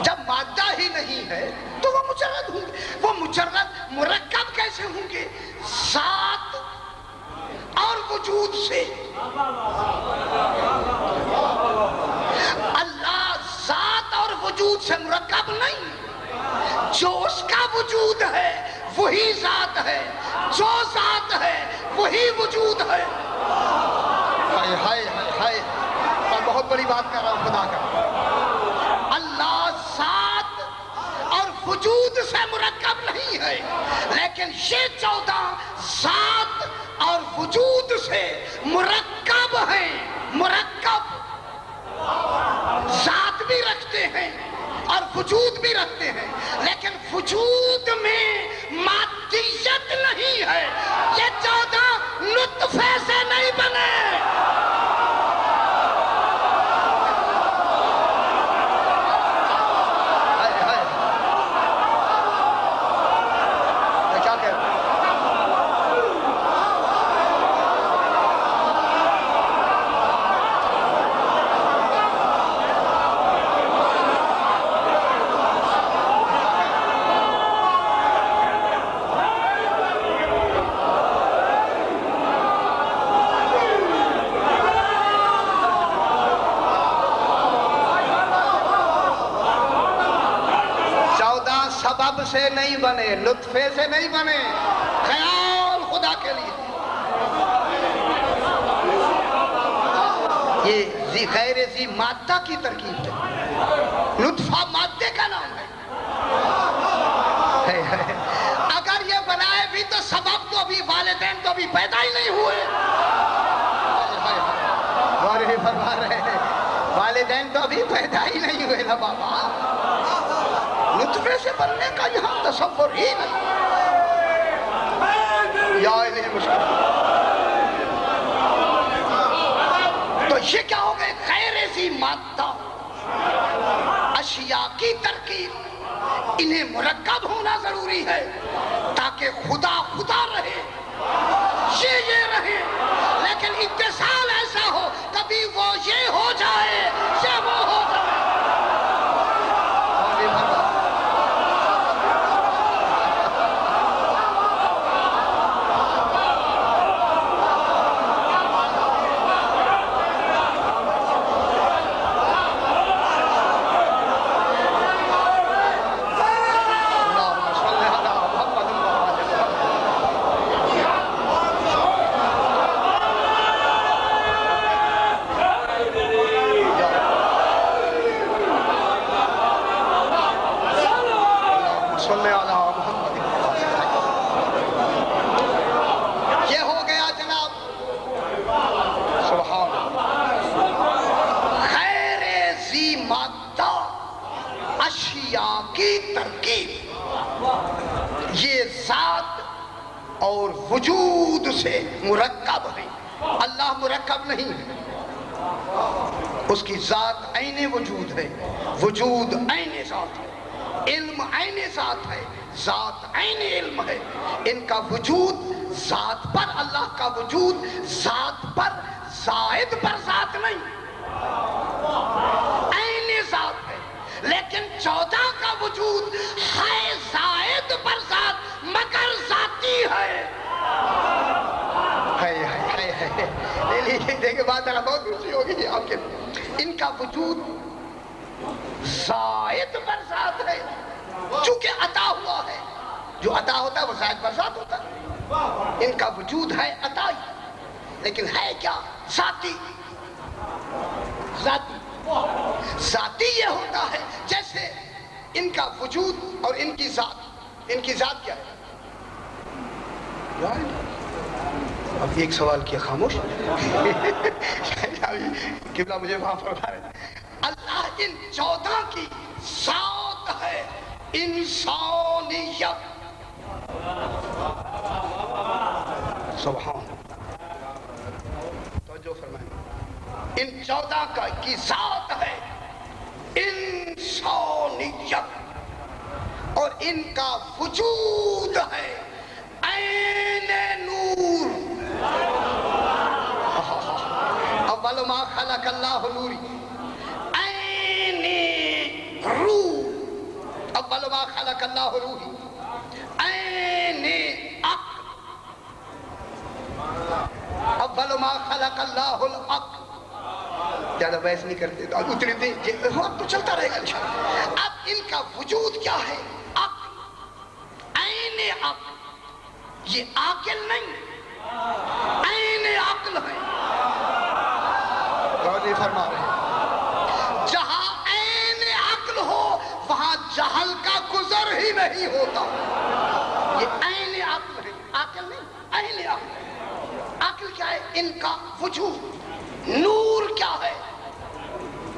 جب مادہ ہی نہیں ہے تو وہ مجرد ہوں گے. وہ مجرد مرکب کیسے ہوں گے؟ ذات اور وجود سے. اللہ ذات اور وجود سے مرکب نہیں. جو اس کا وجود ہے وہی ذات ہے، جو ذات ہے وہی وجود ہے. ہائے ہائے ہائے ہائے، میں بہت بڑی بات کر رہا ہوں خدا کا. اللہ ذات اور وجود سے مرکب نہیں ہے، لیکن یہ 14 ذات اور وجود سے مرکب ہیں. مرکب ذات بھی رکھتے ہیں اور وجود بھی رکھتے ہیں، لیکن وجود میں مادیت نہیں ہے. یہ 14 نطفے سے نہیں بنے. کیا کہہ رہے ہیں؟ سبب سے نہیں بنے، لطفے سے نہیں بنے. خیال خدا کے لیے. یہ غیر ذی مادہ کی ترکیب ہے. لطفہ مادے کا نام ہے. اگر یہ بنائے بھی تو سبب تو ابھی والدین تو ابھی پیدا ہی نہیں ہوئے. فرما رہے ہیں والدین تو ابھی پیدا hí نہیں ہوئے نا بابا. نطفے سے بننے کا یہاں تصور ہی نہیں. یا الہ مشکل. تو یہ کیا ہو گئے؟ غیر ذی مادہ اشیاء کی ترکیب. انہیں مرکب ہونا ضروری ہے تاکہ خدا خدا رہے، یہ رہے. لیکن اتصال ایسا ہو کبھی وہ یہ ہو جائے یا وہ ہو جائے. اور وجود سے مرکب ہے. اللہ مرکب نہیں ہے. اس کی ذات عین وجود ہے، وجود عین ذات ہے، علم عین ذات ہے، ذات عین علم ہے. ان کا وجود ذات پر، اللہ کا وجود ذات پر، زائد پر ذات نہیں، عین ذات ہے. لیکن 14 کا وجود ہے زائد پر ذات مگر ذاتی ہے. دیکھیں بات بہت خوشی ہوگی آپ کے. ان کا وجود زائد پر ذات ہے چونکہ عطا ہوا ہے. جو عطا ہوتا ہے وہ زائد پر ذات ہوتا ہے. ان کا وجود ہے عطائی، لیکن ہے کیا؟ ذاتی. ذاتی ذاتی یہ ہوتا ہے جیسے ان کا وجود اور ان کی ذات. ان کی ذات کیا ہے؟ اب ایک سوال کیا خاموش. قبلہ مجھے وہاں فرما رہے ہیں. اللہ ان 14 کی ذات ہے انسانیت. سبحان توجہ فرمائیں. ان 14 کی ذات ہے انسانیت اور ان کا وجود ہے عین نور. اول ما خلق اللہ نوری عین روح، اول ما خلق اللہ روحی عین عقل، اول ما خلق اللہ العقل. زیادہ بحث نہیں کرتے اتنے دیں وقت تو چلتا رہے گا انشاءاللہ. اب ان کا وجود کیا ہے؟ عقل، عین عقل. یہ عاقل نہیں، عین عقل ہے. غور فرما رہے ہیں جہاں عین عقل ہو وہاں جہل کا گزر ہی نہیں ہوتا. یہ عین عقل ہے، عاقل نہیں، عین عقل. عقل کیا ہے؟ ان کا وجود. نور کیا ہے؟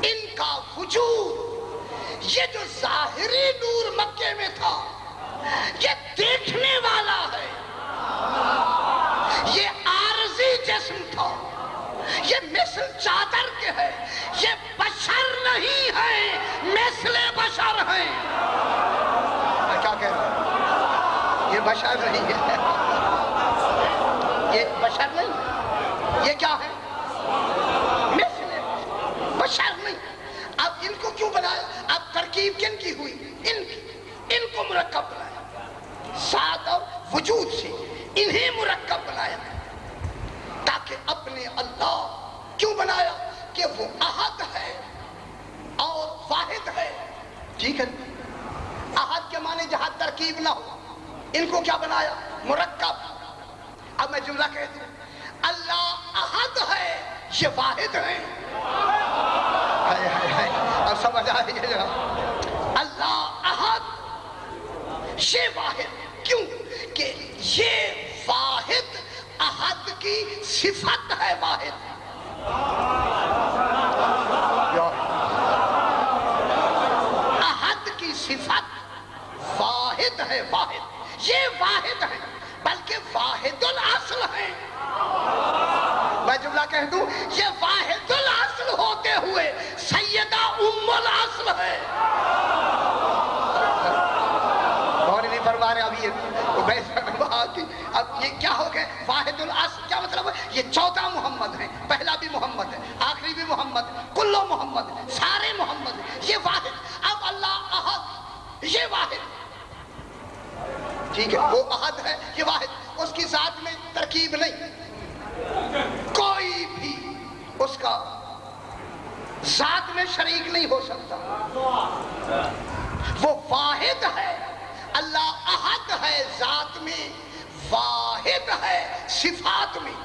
ان کا وجود. یہ جو ظاہری نور مکے میں تھا یہ دیکھنے والا ہے، یہ عارضی جسم تھا، یہ مثل چادر کے ہے، یہ بشر نہیں ہے، مثل بشر ہیں. میں کیا کہہ رہا ہوں؟ یہ بشر نہیں ہے، یہ بشر نہیں ہے. یہ کیا ہے؟ مثل بشر نہیں. اب ان کو کیوں بنایا؟ اب ترکیب کن کی ہوئی؟ ان کی. ان کو مرکب بنایا ذات اور وجود سے، انہیں مرکب بنایا تاکہ اپنے اللہ. کیوں بنایا؟ کہ وہ احد ہے اور واحد ہے. ٹھیک ہے، احد کے معنی جہاں ترکیب نہ ہو. ان کو کیا بنایا؟ مرکب. اب میں جملہ کہہ دوں، اللہ احد ہے، یہ واحد ہے. اب سمجھ آ رہی ہے جناب؟ اللہ احد، یہ واحد. کیوں کہ یہ واحد احد کی صفت ہے. واحد احد کی صفت واحد ہے. واحد، یہ واحد ہے بلکہ واحد الاصل ہے. میں جملہ کہہ دوں، یہ واحد الاصل ہوتے ہوئے سیدہ ام الاصل ہے. اور نہیں فرما رہے. اب اب یہ کیا ہو گئے؟ واحد الاصل کیا مطلب ہے؟ یہ 14 محمد ہیں، پہلا بھی محمد ہے، آخری بھی محمد، کلو محمد، سارے محمد. یہ واحد. اب اللہ احد، یہ واحد. ٹھیک ہے، وہ احد ہے، یہ واحد. اس کی ذات میں ترکیب نہیں، کوئی بھی اس کا ذات میں شریک نہیں ہو سکتا. وہ واحد ہے. اللہ احد ہے ذات میں، واحد ہے صفات میں.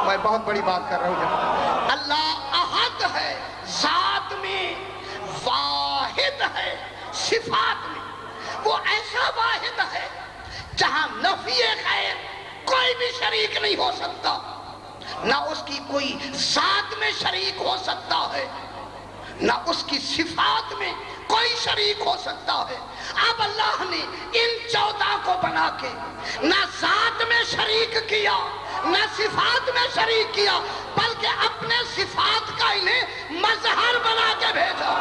میں بہت بڑی بات کر رہا ہوں جناب. اللہ احد ہے ذات میں، واحد ہے صفات میں. وہ ایسا واحد ہے جہاں نفی غیر کوئی بھی شریک نہیں ہو سکتا، نہ اس کی کوئی ذات میں شریک ہو سکتا ہے، نہ اس کی صفات میں کوئی شریک ہو سکتا ہے. اب اللہ نے ان 14 کو بنا کے نہ ذات میں شریک کیا، نہ صفات میں شریک کیا، بلکہ اپنے صفات کا انہیں مظہر بنا کے بھیجا.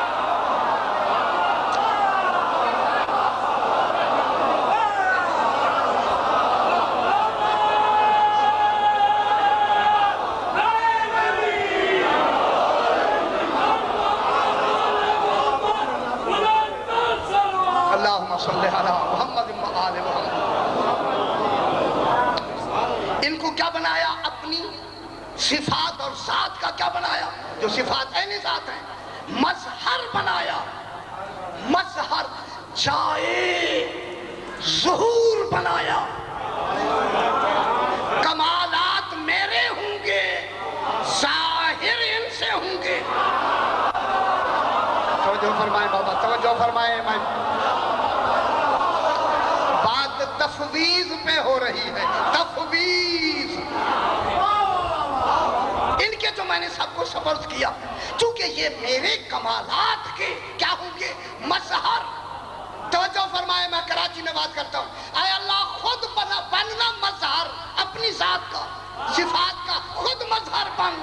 ان کو کیا بنایا؟ اپنی صفات اور ذات کا کیا بنایا؟ جو صفات عین ذات ہیں، مظہر بنایا. مظہر جائے ظہور بنایا. کمالات میرے ہوں گے، ظاہر ان سے ہوں گے. توجہ فرمائیں بابا، توجہ فرمائیں. بات تفویض پہ ہو رہی ہے، تفویض. ان کے جو میں نے سب کو سپرد کیا، چونکہ یہ میرے کمالات کے کیا ہوں گے؟ مظہر. توجہ فرمائے، میں کراچی میں بات کرتا ہوں. اے اللہ خود بننا مظہر اپنی ذات کا، صفات کا، خود مظہر بن.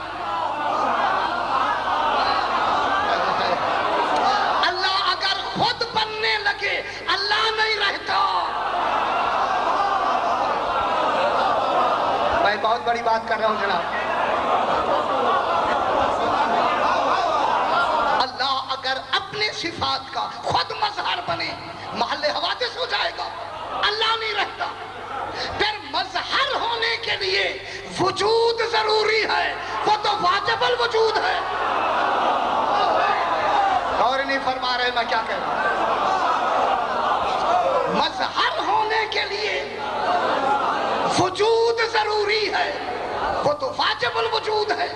اللہ اگر خود بننے لگے اللہ نہیں رہتا. میں بہت بڑی بات کر رہا ہوں جناب. اللہ اگر اپنے صفات کا خود مظہر بنے محل حوادث ہو جائے گا، اللہ نہیں رہتا۔ پھر مظہر ہونے کے لیے وجود ضروری ہے، وہ تو واجب الوجود ہے۔ غور نہیں فرما رہے میں کیا کہہ رہا ہوں؟ مظہر ہونے کے لیے وجود ضروری ہے، وہ تو واجب الوجود ہے۔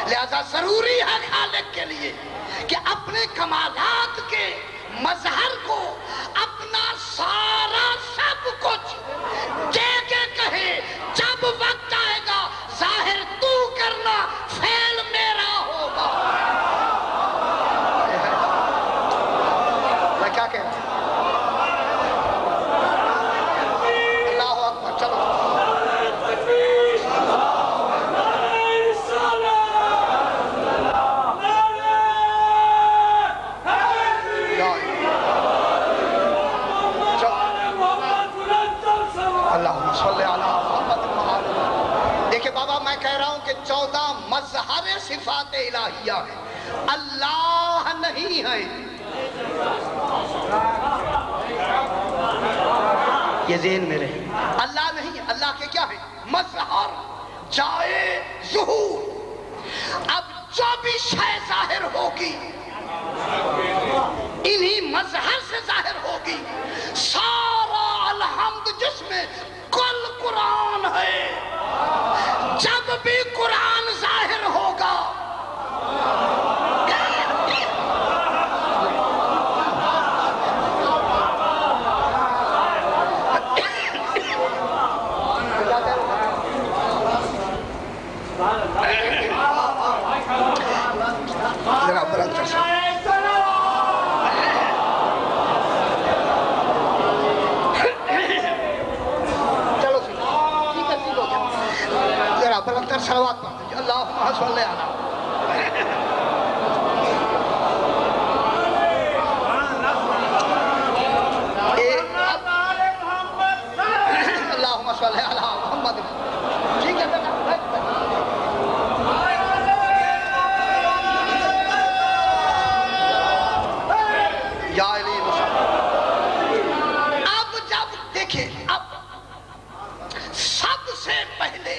لہذا ضروری ہے خالق کے لیے کہ اپنے کمالات کے مظہر کو اپنا سارا سب کچھ دے کے کہے جب وقت آئے گا ظاہر تو کرنا، فعل میرا ہوگا۔ میں کیا کہہ رہا ہوں؟ اللہ اکبر، چلو میں کہہ رہا ہوں کہ 14 مظہر صفات الہیہ ہیں، اللہ نہیں ہے۔ یہ ذہن میں رہے، اللہ نہیں، اللہ کے کیا ہے؟ مظہر، جائے ظہور۔ اب جو بھی شے ظاہر ہوگی انہی مظہر سے ظاہر ہوگی۔ سارا الحمد جس میں کل قرآن ہے، جب بھی قرآن ظاہر ہوگا ذرا بلند کر سکتے بلندر صلوات پڑھتے ہیں اللہم صلی علی اللہم صلی علی محمد۔ ٹھیک ہے یا علی اب جب دیکھیں، اب سب سے پہلے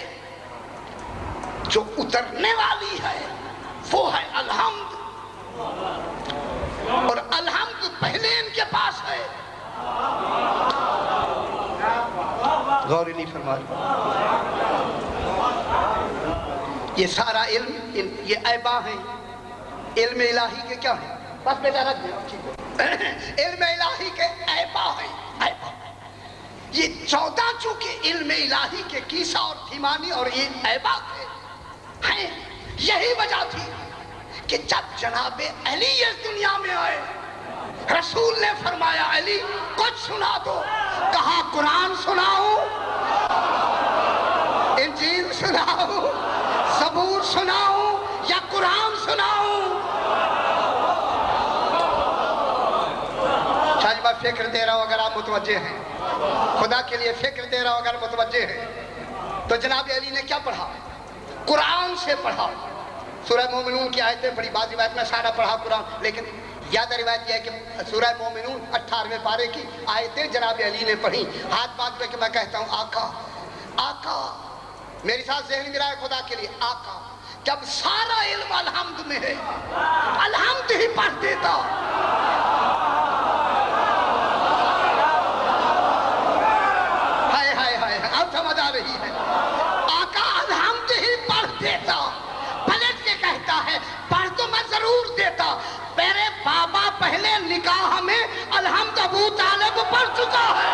جو اترنے والی ہے وہ ہے الحمد، اور الحمد پہلے ان کے پاس ہے۔ غور نہیں فرما رہے، یہ سارا علم، یہ عیبا ہیں علم الہی کے، کیا ہیں؟ بس بیٹا رکھ دیں، علم الہی کے عیبا ہیں، عیبا۔ یہ 14 چونکہ علم الہی کے کیسا اور تھیمانی اور یہ عیبا تھے ہیں، یہی وجہ تھی کہ جب جناب علی اس دنیا میں آئے، رسول نے فرمایا علی کچھ سنا دو۔ کہا قرآن سناؤں، انجیل سناؤں، زبور سناؤں یا قرآن سناؤں؟ شاید میں فکر دے رہا ہوں، اگر آپ متوجہ ہیں، خدا کے لیے فکر دے رہا ہوں اگر متوجہ ہیں، تو جناب علی نے کیا پڑھا؟ قرآن سے پڑھا۔ سورہ مومنون کی آیتیں پڑھی، بعض روایت میں سارا پڑھا قرآن، لیکن زیادہ روایت یہ ہے کہ سورہ مومنون 18ویں پارے کی آیتیں جناب علی نے پڑھی۔ ہاتھ بات پہ کہ میں کہتا ہوں آقا، آقا، میری ساتھ ذہن میں رہا ہے خدا کے لیے، آقا جب سارا علم الحمد میں ہے، الحمد ہی پڑھ دیتا۔ ہائے ہائے ہائے، اب سمجھ آ رہی ہے، آقا الحمد ہی پڑھ دیتا، پلٹ کے کہتا ہے پڑھ تو میں ضرور دیتا، میرے بابا پہلے نکاح میں الحمد ابو طالب پڑھ چکا ہے۔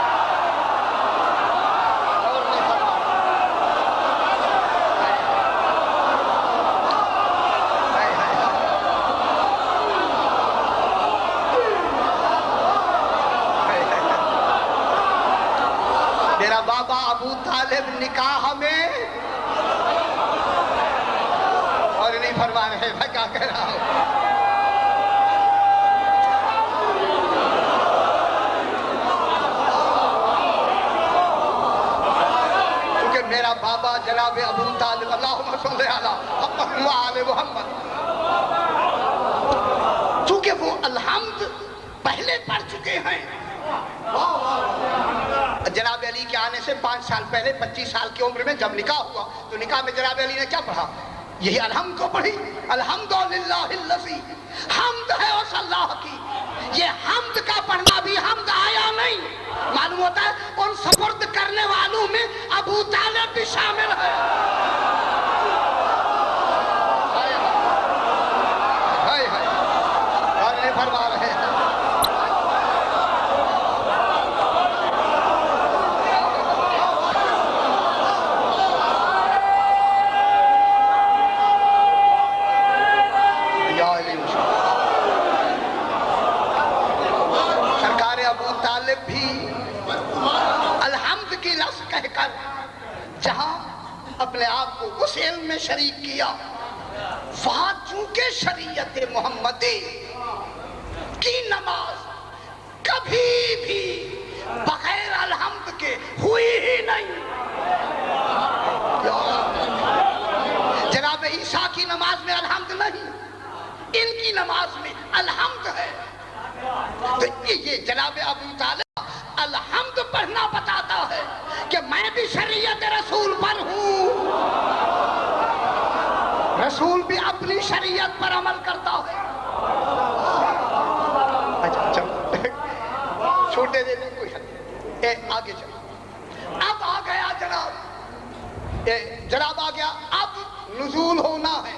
میرا بابا ابو طالب نکاح میں، اور نہیں فرما رہے، میں کیا کہہ رہا ہوں؟ کیونکہ میرا بابا جناب ابو طالب، اللہم صلی علی محمد وآل محمد۔ چونکہ وہ الحمد پہلے پڑھ چکے ہیں۔ جناب علی کے آنے سے 5 سال پہلے 25 سال کی عمر میں جب نکاح ہوا تو نکاح میں جناب علی نے کیا پڑھا؟ یہی الحمد کو پڑھی، الحمدللہ الذی، حمد ہے اس اللہ کی۔ یہ حمد کا پڑھنا بھی حمد آیا نہیں، معلوم ہوتا ہے ان سپرد کرنے والوں میں ابو طالب بھی شامل ہے۔ اور نہیں فرما رہے ہیں بھی الحمد کی لفظ کہہ کر جہاں اپنے آپ کو اس علم میں شریک کیا، وہاں چونکہ شریعت محمدی کی نماز کبھی بھی بغیر الحمد کے ہوئی ہی نہیں۔ جناب عیسیٰ کی نماز میں الحمد نہیں، ان کی نماز میں الحمد ہے۔ تو یہ جناب ابو طالب الحمد پڑھنا بتاتا ہے کہ میں بھی شریعت رسول پر ہوں، رسول بھی اپنی شریعت پر عمل کرتا ہے۔ اچھا چھوٹے دے دیں کوئی آگے چلو۔ اب آ گیا جناب آ گیا، اب نزول ہونا ہے۔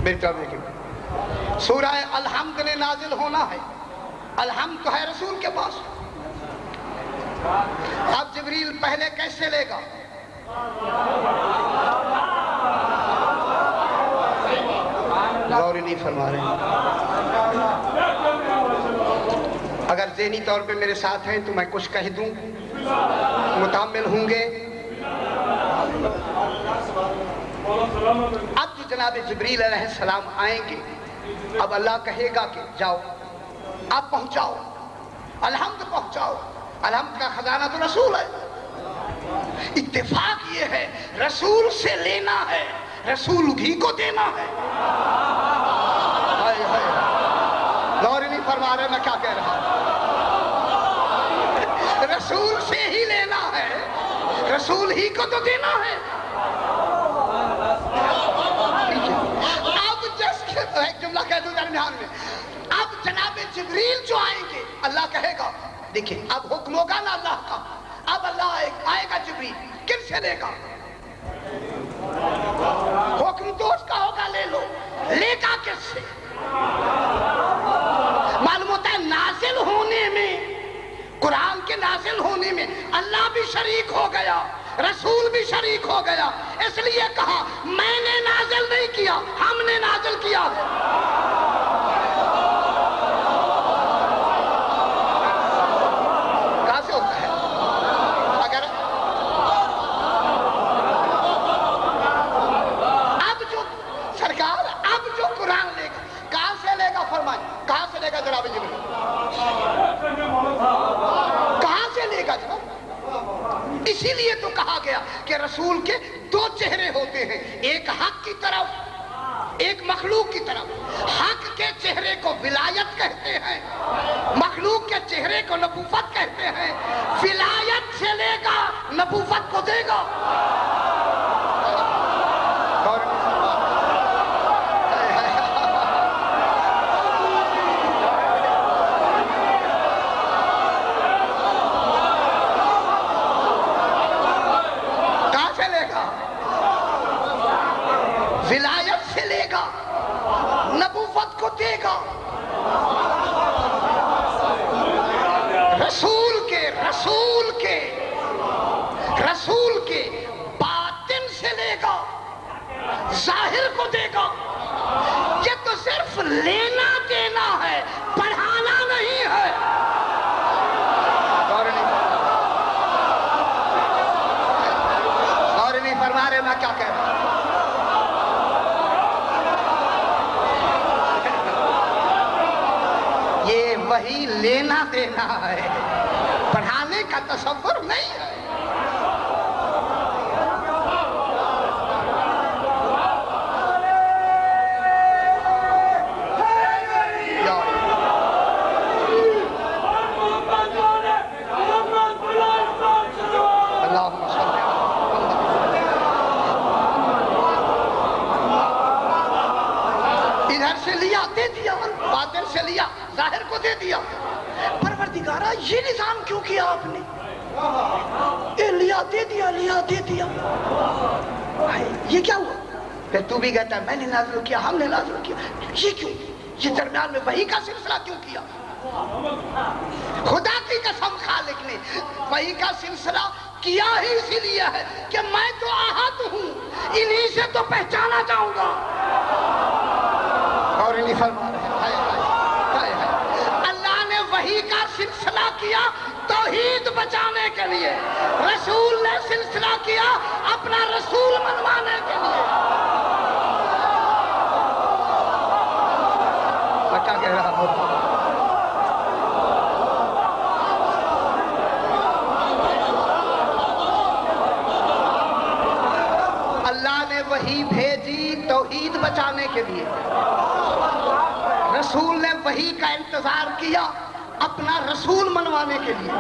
بیٹا دیکھیں سورہ الحمد نے نازل ہونا ہے، الحمد تو ہے رسول کے پاس۔ اب جبریل پہلے کیسے لے گا؟ غور نہیں فرما رہے۔ اگر ذہنی طور پہ میرے ساتھ ہیں تو میں کچھ کہہ دوں، متحمل ہوں گے۔ اب جو جناب جبریل علیہ السلام آئیں گے، اب اللہ کہے گا کہ جاؤ اب پہنچاؤ الحمد، پہنچاؤ الحمد کا خزانہ تو رسول ہے۔ اتفاق یہ ہے رسول سے لینا ہے، رسول ہی کو دینا ہے۔ غور نہیں فرما رہے میں کیا کہہ رہا ہوں؟ رسول سے ہی لینا ہے، رسول ہی کو تو دینا ہے۔ ایک جملہ کہہ دوں درمیان میں، اب جناب جبریل جو آئیں گے اللہ کہے گا، دیکھیں اب حکم ہوگا نا اللہ کا، اب اللہ آئے گا جبریل کن سے لے گا؟ حکم تو اس کا ہوگا لے لو، لے گا کس سے؟ معلوم ہوتا ہے نازل ہونے میں، قرآن کے نازل ہونے میں اللہ بھی شریک ہو گیا، رسول بھی شریک ہو گیا، اس لیے کہا میں نے نازل نہیں کیا، ہم نے نازل کیا ہے۔ کہاں سے ہوتا ہے؟ اگر اب جو سرکار اب جو قرآن لے گا کہاں سے لے گا؟ فرمائیں کہاں سے لے گا جناب جبریل؟ کہاں سے لے گا جناب؟ اسی لیے تو کہا گیا کہ رسول کے 2 چہرے ہوتے ہیں، ایک حق کی طرف، ایک مخلوق کی طرف۔ حق کے چہرے کو ولایت کہتے ہیں، مخلوق کے چہرے کو نبوت کہتے ہیں۔ ولایت سے لے گا نبوت کو دے گا۔ ولایت سے لے گا نبوت کو دے گا۔ رسول کے باطن سے لے گا، ظاہر کو دے گا۔ یہ تو صرف لینا دینا ہے، پڑھانا نہیں ہے۔ اور نہیں فرما رہے میں کیا کہہ رہا ہوں؟ یہ وہی لینا دینا ہے، پڑھانے کا تصور نہیں ہے۔ لیا دے دیا، باطن سے لیا ظاہر کو دے دیا۔ پروردگارہ یہ نظام کیوں کیا آپ نے؟ لیا دے دیا، لیا دے دیا، یہ کیا ہوا؟ پھر تو بھی کہتا ہے میں نے نازل کیا، ہم نے نازل کیا، یہ کیوں؟ یہ درمیان میں وحی کا سلسلہ کیوں کیا؟ خدا کی قسم خالق نے وحی کا سلسلہ کیا ہی اسی لیے ہے کہ میں تو احد ہوں، انہی سے تو پہچانا چاہوں گا۔ اور انہی فرما رہے ہیں اللہ نے وحی کا سلسلہ کیا توحید بچانے کے لیے، رسول نے سلسلہ کیا اپنا رسول منوانے کے لیے۔ میں کیا کہہ رہا ہوں؟ اللہ نے وحی بھیجی توحید بچانے کے لیے، رسول نے وحی کا انتظار کیا اپنا رسول منوانے کے لیے۔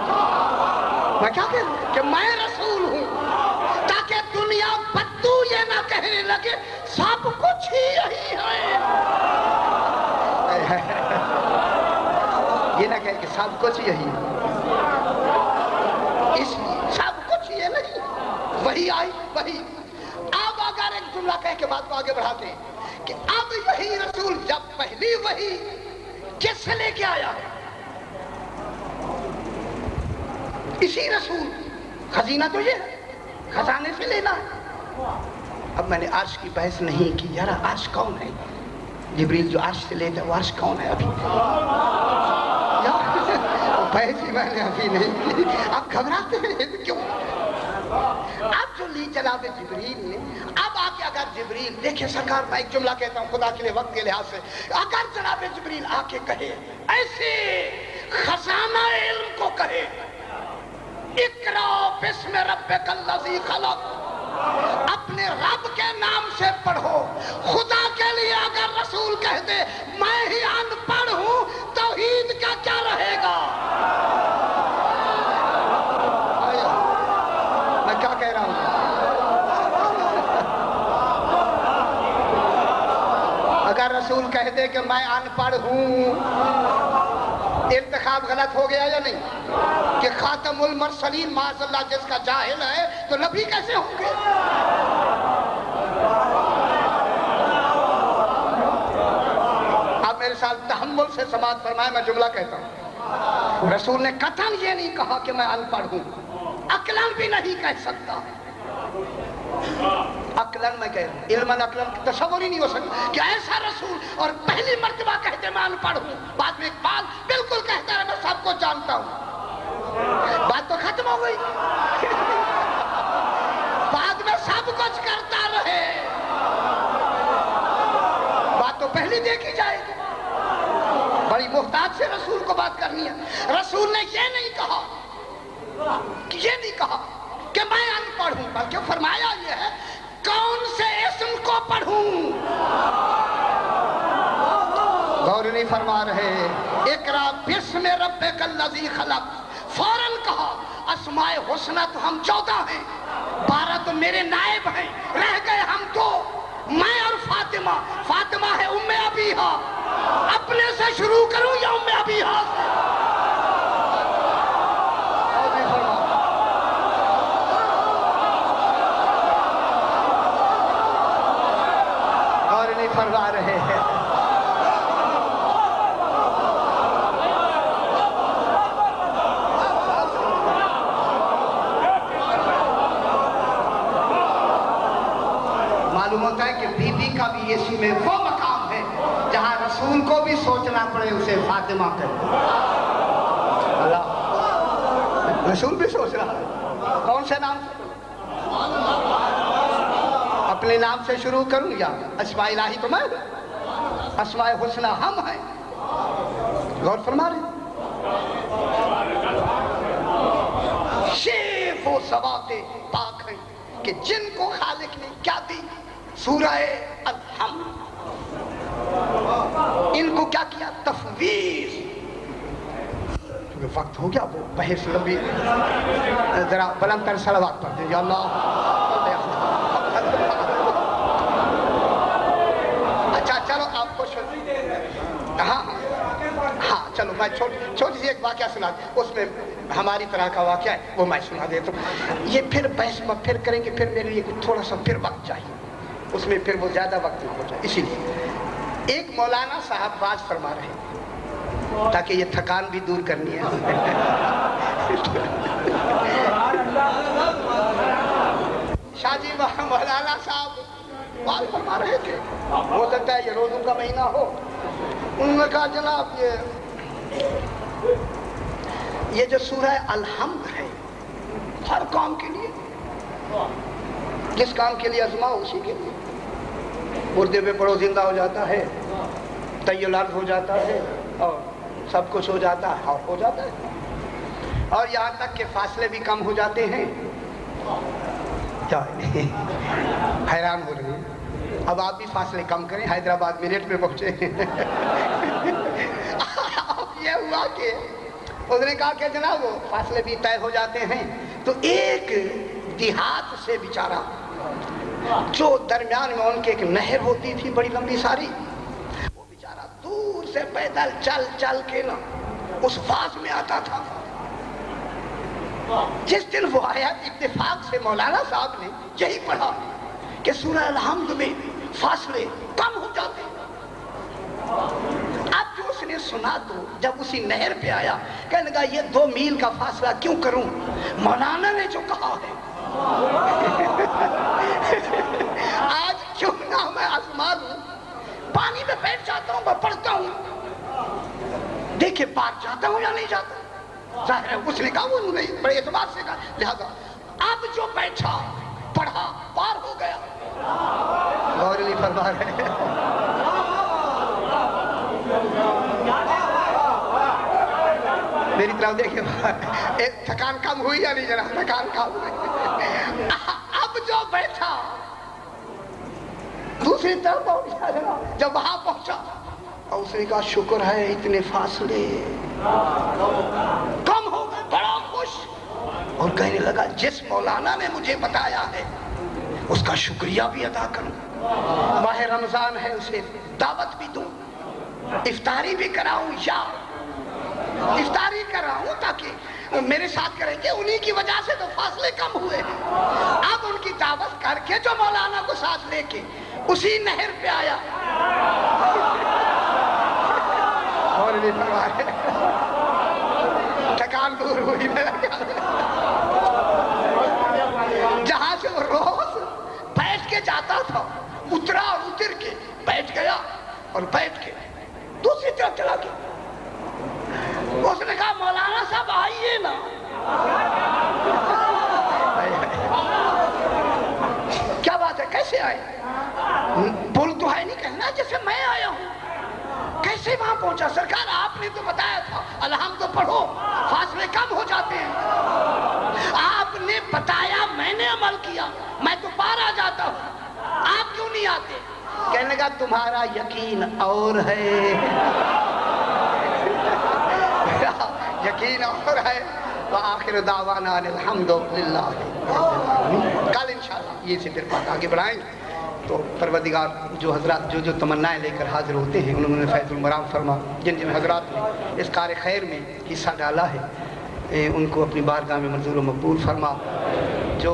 میں کیا کہہ رہا ہوں کہ میں رسول ہوں تاکہ دنیا بدو یہ نہ کہنے لگے سب کچھ ہی یہی ہے، یہ نہ کہے کہ سب کچھ یہی ہے، اس لیے سب کچھ یہ نہیں، وہی آئی وہی۔ اب اگر ایک جملہ کہہ کے بات کو آگے بڑھاتے ہیں کہ اب یہی رسول جب پہلی وہی کس سے لے کے آیا ہے؟ اسی رسول، خزینہ تو یہ ہے، خزانے سے لینا ہے۔ اب میں نے عرش کی بحث نہیں کی، یار عرش کون ہے؟ جبریل جو عرش سے لیتا ہے وہ عرش کون ہے؟ ابھی بحث ہی میں نے ابھی نہیں کی، اب گھبراتے ہیں کیوں؟ اب جو لی جناب جبریل نے، اب آ کے اگر جبریل دیکھیں سرکار، میں ایک جملہ کہتا ہوں خدا کے لیے وقت کے لحاظ سے، اگر جناب جبریل آ کے کہے ایسے خزانہ علم کو کہے اقرا بسم ربک الذی خلق، اپنے رب کے نام سے پڑھو، خدا کے لیے اگر رسول کہہ دے میں ہی ان پڑھ ہوں، توحید کا کیا رہے گا؟ میں کیا کہہ رہا ہوں؟ اگر رسول کہہ دے کہ میں ان پڑھ ہوں، انتخاب غلط ہو گیا یا نہیں؟ کہ خاتم المرسلین معاذ اللہ جس کا جاہل ہے تو نبی کیسے ہوں گے؟ آپ میرے ساتھ تحمل سے سماعت فرمائے، میں جملہ کہتا ہوں۔ رسول نے قطعاً یہ نہیں کہا کہ میں ان پڑھ ہوں، عقلاً بھی نہیں کہہ سکتا، عقلاً میں کہہ رہا ہوں، علماً عقلاً تصور ہی نہیں ہو سکتا کہ ایسا رسول اور پہلی مرتبہ کہتے میں ان پڑھ ہوں، بعد میں اقبال بالکل کہتا ہے میں سب کو جانتا ہوں، بات تو ختم ہو گئی، بعد میں سب کچھ کرتا رہے، بات تو پہلی دیکھی جائے گی۔ بڑی محتاط سے رسول کو بات کرنی ہے۔ رسول نے یہ نہیں کہا کہ میں ان پڑھ ہوں، بلکہ فرمایا یہ ہے کون سے اسم کو پڑھوں؟ غور نہیں فرما رہے۔ اقرا بسم ربک الذی خلق، فوراً کہا اسماء حسنہ تو ہم 14 ہیں، 12 تو میرے نائب ہیں، رہ گئے ہم 2، میں اور فاطمہ۔ فاطمہ ہے ام ابیہا، اپنے سے شروع کروں یا ام ابیہا سے؟ اور نہیں فرما رہے ہیں۔ معلوم ہوتا ہے کہ بی بی کا بھی اسی میں وہ مقام ہے جہاں رسول کو بھی سوچنا پڑے اسے فاطمہ کرے۔ اللہ رسول بھی سوچ رہا ہے کون سے نام سے، اپنے نام سے شروع کروں یا اسماء الہی تو میں، اسماء حسنہ ہم ہیں۔ غور فرما رہے یہ وہ ذوات پاک ہیں کہ جن کو خالق نے کیا دی؟ سورہ الحمد۔ ان کو کیا کیا؟ تفویض۔ کیونکہ وقت ہو گیا، وہ بحث لمبی، ذرا بلند تر صلوات پڑھ دیں یا اللہ۔ اچھا چلو آپ کو میں چھوٹی سی ایک واقعہ سنا دوں، اس میں ہماری طرح کا واقعہ ہے، وہ میں سنا دیتا ہوں۔ یہ پھر بحث میں پھر کریں گے، پھر میرے لیے کچھ تھوڑا سا پھر وقت چاہیے، اس میں پھر وہ زیادہ وقت ہو جائے، اسی لیے ایک مولانا صاحب باز فرما رہے ہیں تاکہ یہ تھکان بھی دور کرنی ہے۔ شاہ جی مولانا صاحب بات فرما رہے تھے، ہو سکتا ہے یہ روزوں کا مہینہ ہو، انہوں نے کہا جناب یہ جو سورہ الحمد ہے ہر کام کے لیے، جس کام کے لیے ازما اسی کے لیے، مردے پہ پڑھو زندہ ہو جاتا ہے، طی الارض ہو جاتا ہے، اور سب کچھ ہو جاتا ہے، اور ہو جاتا ہے، اور یہاں تک کہ فاصلے بھی کم ہو جاتے ہیں۔ حیران ہو رہے ہیں، اب آپ بھی فاصلے کم کریں، حیدرآباد منٹ میں پہنچے۔ اب یہ ہوا کہ اس نے کہا کہ جناب وہ فاصلے بھی طے ہو جاتے ہیں، تو ایک دیہات سے بیچارہ جو درمیان میں ان کے ایک نہر ہوتی تھی بڑی لمبی ساری، وہ بیچارہ دور سے پیدل چل چل کے نا اس فاس میں آتا تھا۔ جس دن وہ آیا اتفاق سے مولانا صاحب نے یہی پڑھا کہ سورہ الحمد میں فاصلے کم ہو جاتے ہیں۔ اب جو اس نے سنا تو جب اسی نہر پہ آیا کہنے لگا یہ 2 میل کا فاصلہ کیوں کروں، مولانا نے جو کہا ہے آج کیوں نہ میں آزما لوں، پانی میں بیٹھ جاتا ہوں، میں پڑھتا ہوں، دیکھے پار جاتا ہوں یا نہیں جاتا۔ ظاہر ہے اس نے کہا وہ نہیں، بڑے اعتبار سے کہا، لہذا اب جو بیٹھا پڑھا پار ہو گیا۔ غور نہیں فرما رہے، میری طرف دیکھیں، ایک تھکان کم ہوئی یا نہیں جناب؟ تھکان کم ہوئی۔ اب جو بیٹھا دوسری طرف پہنچا جناب، جب وہاں پہنچا اور اس نے کہا شکر ہے اتنے فاصلے کم ہو گئے، بڑا خوش، اور کہنے لگا جس مولانا نے مجھے بتایا ہے اس کا شکریہ بھی ادا کروں، ماہ رمضان ہے اسے دعوت بھی دوں، افطاری بھی کراؤں، یا افطاری کراؤں تاکہ میرے ساتھ کریں گے، انہی کی وجہ سے تو فاصلے کم ہوئے ہیں۔ اب ان کی دعوت کر کے جو مولانا کو ساتھ لے کے اسی نہر پہ آیا، اور نہیں فرما رہے، تھکان دور ہوئی میرا خیال ہے۔ جہاں سے وہ روز بیٹھ کے جاتا تھا، اترا اور اتر کے بیٹھ گیا اور بیٹھ کے دوسری طرف چلا گیا۔ اس نے کہا مولانا صاحب آئیے نا، کیا بات ہے کیسے آئے؟ بول تو ہے نہیں کہنا جیسے میں آیا ہوں، کیسے وہاں پہنچا؟ سرکار آپ نے تو بتایا تھا الحمد پڑھو فاصلے کم ہو جاتے ہیں، آپ نے بتایا میں نے عمل کیا، میں تو پار آ جاتا ہوں، آپ کیوں نہیں آتے؟ کہنے لگا تمہارا یقین اور ہے، یقین اور ہے۔ وآخر دعوانا الحمدللہ۔ کل انشاءاللہ یہ سے پھر بات آگے بڑھائیں گے۔ تو پروردگار جو حضرات جو تمنائیں لے کر حاضر ہوتے ہیں انہوں نے فیض المرام فرما، جن جن حضرات نے اس کار خیر میں حصہ ڈالا ہے ان کو اپنی بارگاہ میں منظور و مقبول فرما، جو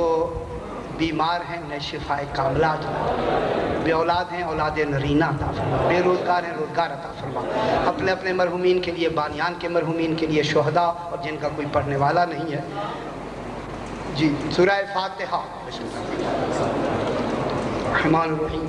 بیمار ہیں انہیں شفاء کاملہ عطا فرما، بے اولاد ہیں اولاد نرینہ عطا فرما، بے روزگار ہیں روزگار عطا فرما، اپنے اپنے مرحومین کے لیے، بانیان کے مرحومین کے لیے، شہداء اور جن کا کوئی پڑھنے والا نہیں ہے۔ جی سورہ فاتحہ۔ بسم اللہ الرحمن الرحیم۔